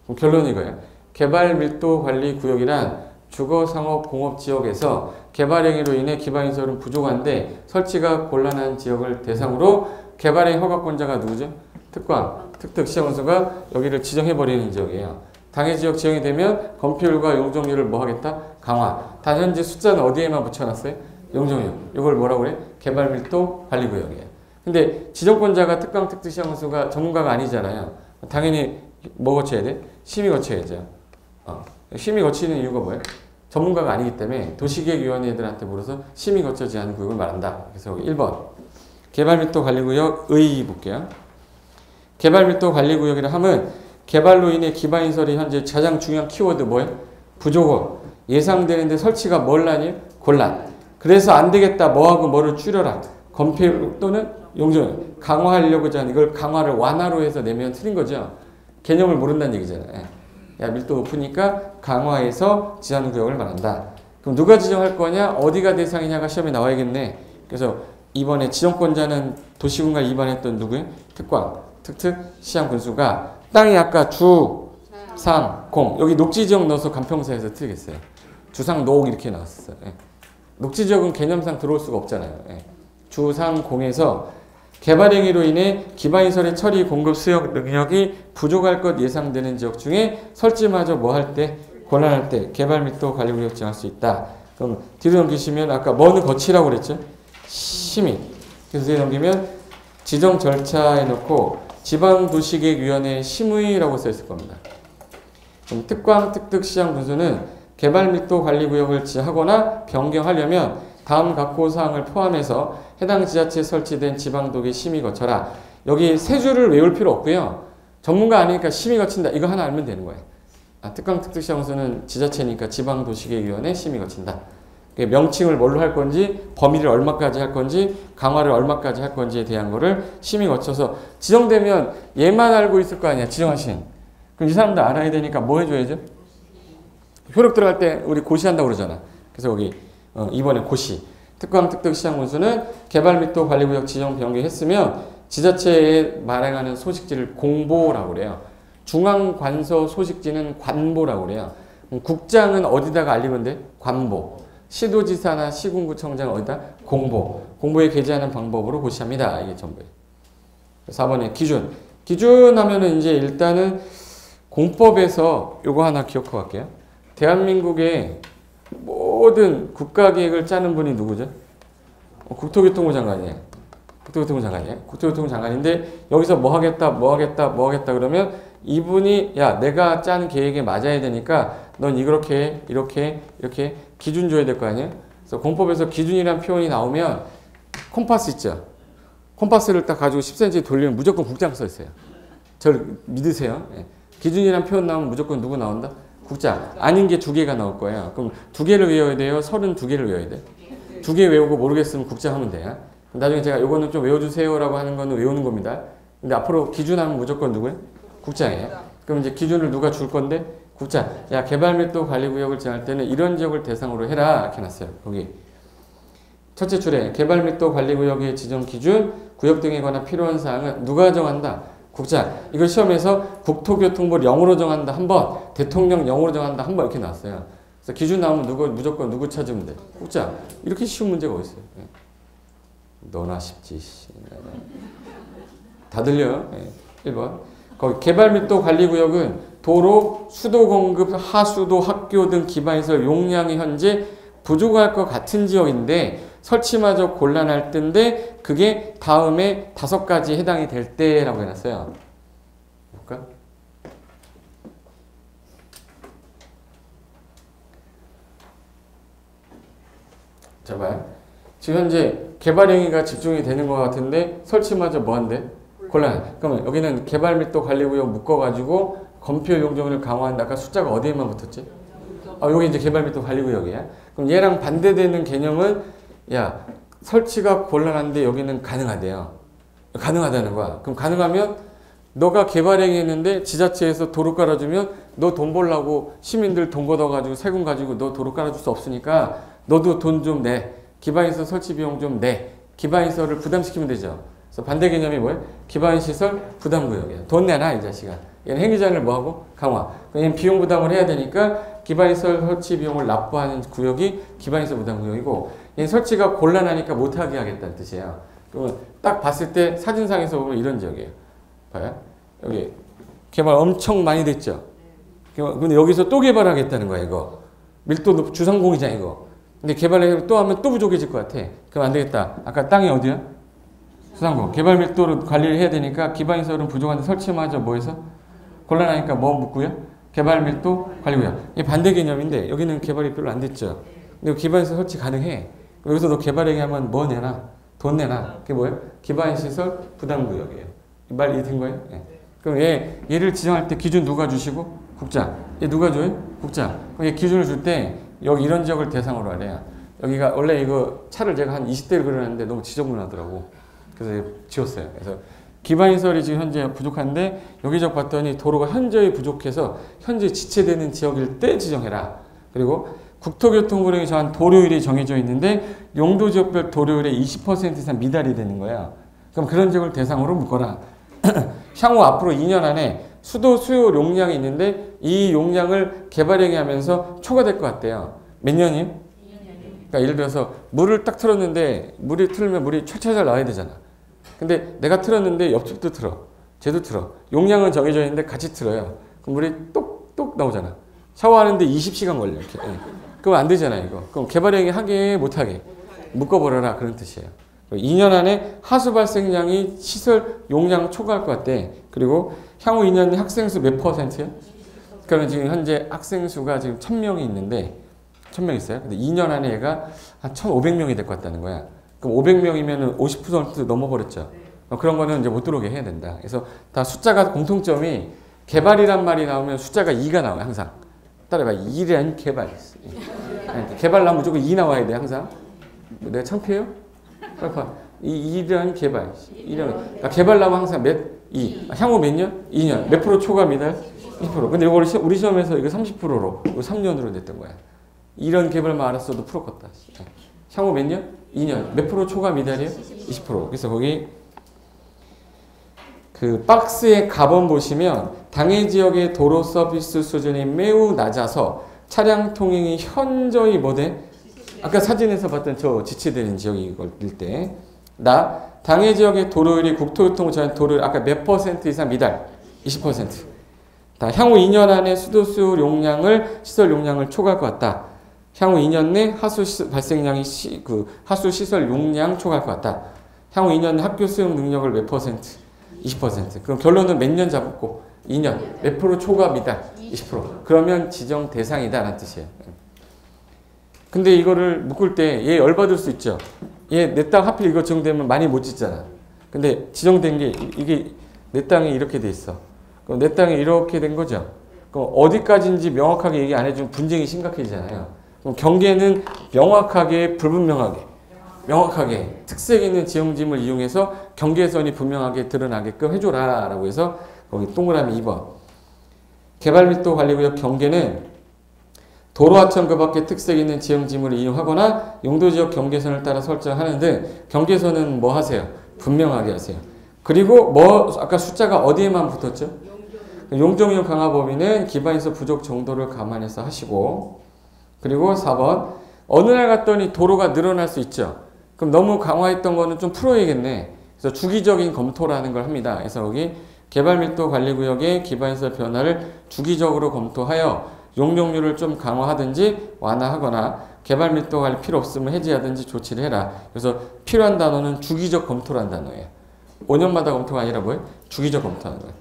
그럼 결론은 이거예요. 개발밀도관리구역이란 주거, 상업, 공업지역에서 개발행위로 인해 기반시설은 부족한데 설치가 곤란한 지역을 대상으로 개발행위 허가권자가 누구죠? 특광, 특특, 시장원수가 여기를 지정해버리는 지역이에요. 당해지역 지정이 되면 건폐율과 용적률을 뭐 하겠다? 강화. 단 현재 숫자는 어디에만 붙여놨어요? 용적률. 이걸 뭐라고 그래? 개발밀도 관리구역이에요. 근데 지정권자가 특강, 특특, 시장원수가 전문가가 아니잖아요. 당연히 뭐 거쳐야 돼? 심의 거쳐야죠. 심의 거치는 이유가 뭐예요? 전문가가 아니기 때문에 도시계획위원회들한테 물어서 심의 거쳐지 않은 구역을 말한다. 그래서 1번 개발밀도 관리구역의 볼게요. 개발밀도 관리구역이라 하면 개발로 인해 기반시설이 현재 가장 중요한 키워드 뭐예요? 부족어. 예상되는데 설치가 뭘라니? 곤란. 그래서 안 되겠다. 뭐하고 뭐를 줄여라. 건폐율 또는 용적률. 강화하려고 하는 이걸 강화를 완화로 해서 내면 틀린 거죠. 개념을 모른다는 얘기잖아요. 야 밀도 높으니까 강화해서 지하구역을 말한다. 그럼 누가 지정할 거냐? 어디가 대상이냐가 시험에 나와야겠네. 그래서 이번에 지정권자는 도시군과 입안했던 누구예요? 특광, 특특, 시장군수가 땅이 아까 주, 상, 공 여기 녹지지역 넣어서 간평사에서 틀리겠어요. 주상, 녹 이렇게 나왔어요. 녹지지역은 개념상 들어올 수가 없잖아요. 주, 상, 공에서 개발행위로 인해 기반시설의 처리, 공급, 수역 능력이 부족할 것 예상되는 지역 중에 설치마저 뭐 할 때? 권한할 때 개발밀도 관리구역 정할 수 있다. 그럼 뒤로 넘기시면 아까 뭐는 거치라고 그랬죠? 심의. 그래서 뒤로 넘기면 지정 절차에 놓고 지방도시계획위원회 심의라고 써있을 겁니다. 그럼 특광, 특특, 시장 분수는 개발밀도 관리구역을 지하거나 변경하려면 다음 각호 사항을 포함해서 해당 지자체에 설치된 지방도계 심의 거쳐라. 여기 세 줄을 외울 필요 없고요. 전문가 아니니까 심의 거친다. 이거 하나 알면 되는 거예요. 특강, 특특, 시장 분수는 지자체니까 지방도시계획위원회 심의 거친다. 명칭을 뭘로 할 건지, 범위를 얼마까지 할 건지, 강화를 얼마까지 할 건지에 대한 거를 심의 거쳐서 지정되면 얘만 알고 있을 거 아니야, 지정하신. 그럼 이 사람도 알아야 되니까 뭐 해줘야죠? 효력 들어갈 때 우리 고시한다고 그러잖아. 그래서 여기 이번에 고시. 특강, 특특, 시장군수는 개발밀도 관리구역 지정 변경했으면 지자체에 발행하는 소식지를 공보라고 그래요. 중앙관서 소식지는 관보라고 그래요. 국장은 어디다가 알리면 돼? 관보. 시도지사나 시군구청장 어디다? 공보. 공보에 게재하는 방법으로 고시합니다. 이게 전부예요. 4번에 기준. 기준 하면은 이제 일단은 공법에서 요거 하나 기억하고 갈게요. 대한민국의 모든 국가계획을 짜는 분이 누구죠? 국토교통부 장관이에요. 국토교통부 장관이에요. 국토교통부 장관인데 여기서 뭐 하겠다 그러면 이분이 야 내가 짠 계획에 맞아야 되니까 넌 이렇게 기준 줘야 될 거 아니에요? 그래서 공법에서 기준이란 표현이 나오면 콤파스 있죠? 콤파스를 딱 가지고 10cm 돌리면 무조건 국장 써 있어요. 저를 믿으세요. 예. 기준이란 표현 나오면 무조건 누구 나온다? 국장. 아닌 게 2개가 나올 거예요. 그럼 2개를 외워야 돼요? 32개를 외워야 돼요? 2개 외우고 모르겠으면 국장 하면 돼요. 나중에 제가 요거는 좀 외워주세요라고 하는 거는 외우는 겁니다. 근데 앞으로 기준 하면 무조건 누구예요? 국장이에요. 그럼 이제 기준을 누가 줄 건데? 국장. 야, 개발 및 또 관리구역을 정할 때는 이런 지역을 대상으로 해라. 이렇게 놨어요. 거기. 첫째 줄에 개발 및 또 관리구역의 지정 기준, 구역 등에 관한 필요한 사항은 누가 정한다? 국장. 이걸 시험에서 국토교통부를 0으로 정한다 한 번, 대통령 0으로 정한다 한 번 이렇게 나왔어요. 그래서 기준 나오면 무조건 누구 찾으면 돼? 국장. 이렇게 쉬운 문제가 어디 있어요? 예. 너나 쉽지. 다 들려요? 예. 1번. 거기 개발 및 또 관리구역은 도로, 수도 공급, 하수도, 학교 등 기반시설 용량이 현재 부족할 것 같은 지역인데 설치마저 곤란할 때인데 그게 다음에 5가지 해당이 될 때라고 해놨어요. 볼까? 자, 봐요. 지금 현재 개발 행위가 집중이 되는 것 같은데 설치마저 뭐 한대? 곤란. 그러면 여기는 개발 및 또 관리구역 묶어가지고 건폐 용적률을 강화한다. 아까 숫자가 어디에만 붙었지? 여기 이제 개발 및 또 관리구역이야. 그럼 얘랑 반대되는 개념은 야, 설치가 곤란한데 여기는 가능하대요. 가능하다는 거야. 그럼 가능하면 너가 개발행위 했는데 지자체에서 도로 깔아주면 너 돈 벌라고 시민들 돈 걷어가지고 세금 가지고 너 도로 깔아줄 수 없으니까 너도 돈 좀 내. 기반시설 설치 비용 좀 내. 기반시설을 부담시키면 되죠. 그래서 반대 개념이 뭐예요? 기반시설 부담구역이야. 돈 내놔 이 자식아. 얘는 행위자를 뭐하고? 강화. 얘는 비용 부담을 해야 되니까 기반시설 설치 비용을 납부하는 구역이 기반시설 부담구역이고 얘는 설치가 곤란하니까 못하게 하겠다는 뜻이에요. 그러면 딱 봤을 때 사진상에서 보면 이런 지역이에요. 봐요. 여기 개발 엄청 많이 됐죠. 근데 여기서 또 개발하겠다는 거야 이거. 밀도 높 주상공이잖아 이거. 근데 개발을 또 하면 또 부족해질 것 같아. 그럼 안 되겠다. 아까 땅이 어디야? 수상공. 개발 밀도를 관리를 해야 되니까 기반시설은 부족한데 설치마저 뭐해서? 곤란하니까 뭐 묻고요? 개발 밀도 관리구역. 이게 반대 개념인데 여기는 개발이 별로 안 됐죠. 근데 기반시설 설치 가능해. 여기서 너 개발행위 하면 뭐 내놔? 돈 내놔. 그게 뭐예요? 기반시설 부담구역이에요. 말 이해된 거예요? 네. 그럼 얘를 지정할 때 기준 누가 주시고? 국장. 얘 누가 줘요? 국장. 그럼 얘 기준을 줄 때 여기 이런 지역을 대상으로 하래요. 여기가 원래 이거 차를 제가 한 20대를 그려놨는데 너무 지저분하더라고. 그래서 지웠어요. 그래서 기반시설이 지금 현재 부족한데 여기저기 봤더니 도로가 현저히 부족해서 현재 지체되는 지역일 때 지정해라. 그리고 국토교통부령이 정한 도로율이 정해져 있는데 용도지역별 도로율의 20% 이상 미달이 되는 거야. 그럼 그런 지역을 대상으로 묶어라. 향후 앞으로 2년 안에 수도 수요 용량이 있는데 이 용량을 개발행위 하면서 초과될 것 같대요. 몇 년이요? 2년. 그러니까 예를 들어서 물을 딱 틀었는데 물이 틀면 물이 철철 나와야 되잖아. 근데 내가 틀었는데 옆집도 틀어. 쟤도 틀어. 용량은 정해져 있는데 같이 틀어요. 그럼 물이 똑똑 나오잖아. 샤워하는데 20시간 걸려. 이렇게. 그럼 안 되잖아 이거. 그럼 개발행위 하게 못하게 묶어버려라 그런 뜻이에요. 2년 안에 하수 발생량이 시설 용량 초과할 것 같대. 그리고 향후 2년 학생 수 몇 %야? 그러면 지금 현재 학생 수가 지금 1000명이 있는데 1000명 있어요. 근데 2년 안에 얘가 한 1500명이 될 것 같다는 거야. 그럼 500명이면 50% 넘어버렸죠. 그런 거는 이제 못 들어오게 해야 된다. 그래서 다 숫자가 공통점이 개발이란 말이 나오면 숫자가 2가 나와요. 항상. 따라해봐. 2란 개발. 개발 나오면 무조건 2 나와야 돼. 항상. 내가 창피해요? 이 2란 개발. 그러니까 개발 나오면 항상 몇? 2. 향후 몇 년? 2년. 몇 프로 초과입니다? 20%. 근데 이거 우리 시험에서 이거 30%로 3년으로 냈던 거야. 이런 개발만 알았어도 풀었겠다. 향후 몇 년? 2년. 몇 프로 초과 미달이에요? 20%. 그래서 거기 그 박스의 가번 보시면 당해 지역의 도로 서비스 수준이 매우 낮아서 차량 통행이 현저히 뭐대? 아까 사진에서 봤던 저 지체되는 지역일 때 당해 지역의 도로율이 국토교통부 정한 도로율 아까 몇 % 이상 미달? 20%. 향후 2년 안에 수도수 용량을 시설 용량을 초과할 것 같다. 향후 2년 내 하수 발생량이 하수 시설 용량 초과할 것 같다. 향후 2년 내 학교 수용 능력을 몇 %? 20%. 그럼 결론은 몇 년 잡고 2년. 몇 프로 초과 미달? 20%. 그러면 지정 대상이다 라는 뜻이에요. 근데 이거를 묶을 때 얘 열받을 수 있죠. 얘 내 땅 하필 이거 정되면 많이 못 짓잖아. 근데 지정된 게 이게 내 땅이 이렇게 돼 있어. 그럼 내 땅이 이렇게 된 거죠. 그럼 어디까지인지 명확하게 얘기 안 해주면 분쟁이 심각해지잖아요. 그럼 경계는 명확하게 불분명하게 명확하게 특색 있는 지형짐을 이용해서 경계선이 분명하게 드러나게끔 해줘라 라고 해서 거기 동그라미 2번 개발밀도 관리구역 경계는 도로하천 그 밖에 특색 있는 지형짐을 이용하거나 용도지역 경계선을 따라 설정하는 등 경계선은 뭐 하세요? 분명하게 하세요. 그리고 뭐 아까 숫자가 어디에만 붙었죠? 용적률 강화 범위는 기반인서 부족 정도를 감안해서 하시고 그리고 4번 어느 날 갔더니 도로가 늘어날 수 있죠. 그럼 너무 강화했던 거는 좀 풀어야겠네. 그래서 주기적인 검토라는 걸 합니다. 그래서 여기 개발밀도 관리구역의 기반인서 변화를 주기적으로 검토하여 용적률을 좀 강화하든지 완화하거나 개발밀도 관리 필요 없으면 해지하든지 조치를 해라. 그래서 필요한 단어는 주기적 검토라는 단어예요. 5년마다 검토가 아니라 뭐예요? 주기적 검토하는 거예요.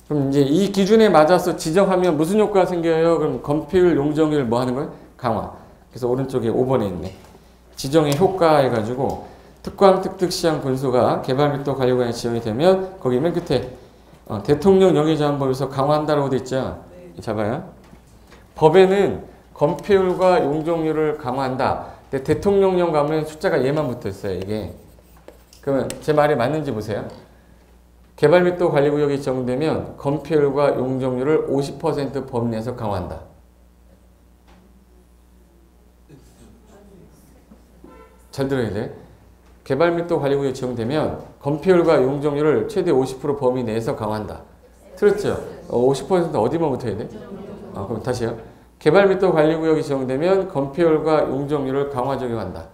그럼 이제 이 기준에 맞아서 지정하면 무슨 효과가 생겨요? 그럼 건폐율, 용적률 뭐 하는 거예요? 강화. 그래서 오른쪽에 5번에 있네. 지정의 효과 해가지고 특광, 특특시장 분수가 개발밀도 관리구역에 지정이 되면 거기 맨 끝에 대통령 영해제한법에서 강화한다라고 돼 있죠. 잡아요. 법에는 건폐율과 용적률을 강화한다. 근데 대통령령 가면 숫자가 얘만 붙어 있어요. 이게. 그러면 제 말이 맞는지 보세요. 개발밀도 관리구역이 지정되면 건폐율과 용적률을 50% 범위 내에서 강화한다. 잘 들어야 돼. 개발밀도 관리구역이 지정되면 건폐율과 용적률을 최대 50% 범위 내에서 강화한다. 틀렸죠? 50% 어디만 붙어야 돼? 그럼 다시요. 개발밀도 관리구역이 지정되면 건폐율과 용적률을 강화 적용한다.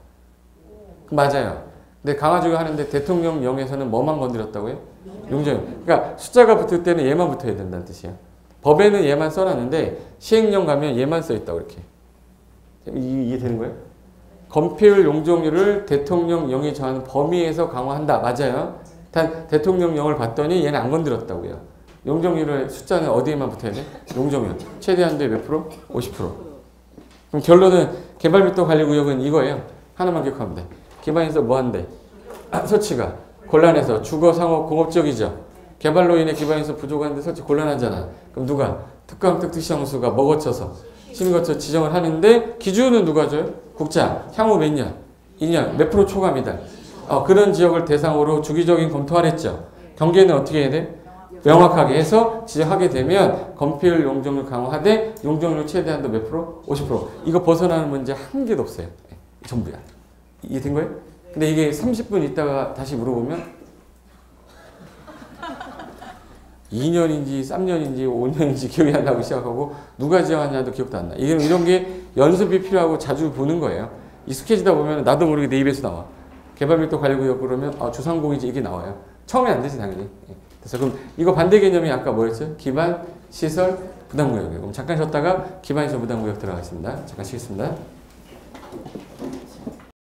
맞아요. 근데 강화 적용하는데 대통령령에서는 뭐만 건드렸다고요? 용적률. 그러니까 숫자가 붙을 때는 얘만 붙어야 된다는 뜻이야. 법에는 얘만 써놨는데 시행령 가면 얘만 써있다고 이렇게. 이해되는 거예요? 건폐율, 용적률을 대통령령이 정하는 범위에서 강화한다. 맞아요. 단 대통령령을 봤더니 얘는 안 건드렸다고요. 용적률의 숫자는 어디에만 붙어야 돼? 용적률. 최대한도의 몇 프로? 50%. 그럼 결론은 개발밀도 관리구역은 이거예요. 하나만 기억하면 돼. 기반인서 뭐 한대? 설치가 곤란해서 주거, 상업, 공업적이죠. 개발로 인해 기반인서 부족한데 설치 곤란하잖아. 그럼 누가? 특강, 특특시장수가 뭐 거쳐서? 시민 거쳐 지정을 하는데 기준은 누가 줘요? 국장. 향후 몇 년? 2년. 몇 프로 초과입니다. 그런 지역을 대상으로 주기적인 검토하랬죠. 경계는 어떻게 해야 돼? 명확하게 해서 지정하게 되면 건폐율, 용적률 강화하되 용적률 최대한도 몇 프로? 50%. 이거 벗어나는 문제 한 개도 없어요. 전부야. 이해된 거예요? 근데 이게 30분 있다가 다시 물어보면 2년인지 3년인지 5년인지 기억이 안 나고 시작하고 누가 지정하냐도 기억도 안 나. 이런 게 연습이 필요하고 자주 보는 거예요. 익숙해지다 보면 나도 모르게 내 입에서 나와. 개발밀도 관리구역 그러면 주상공이지 이게 나와요. 처음에 안 되지 당연히. 그래서 그럼 이거 반대 개념이 아까 뭐였죠? 기반, 시설, 부담구역이에요. 그럼 잠깐 쉬었다가 기반시설 부담구역 들어가겠습니다. 잠깐 쉬겠습니다.